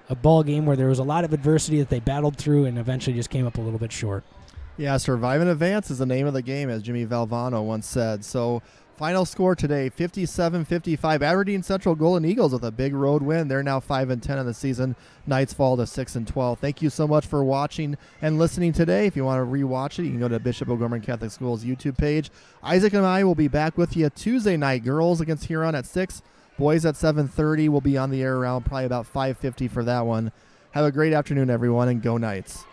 a ball game where there was a lot of adversity that they battled through and eventually just came up a little bit short. Yeah, survive and advance is the name of the game, as Jimmy Valvano once said. So final score today, 57-55. Aberdeen Central Golden Eagles with a big road win. They're now 5-10 in the season. Knights fall to 6-12. Thank you so much for watching and listening today. If you want to rewatch it, you can go to Bishop O'Gorman Catholic School's YouTube page. Isaac and I will be back with you Tuesday night. Girls against Huron at 6. Boys at 7:30. We'll be on the air around probably about 5:50 for that one. Have a great afternoon, everyone, and go Knights.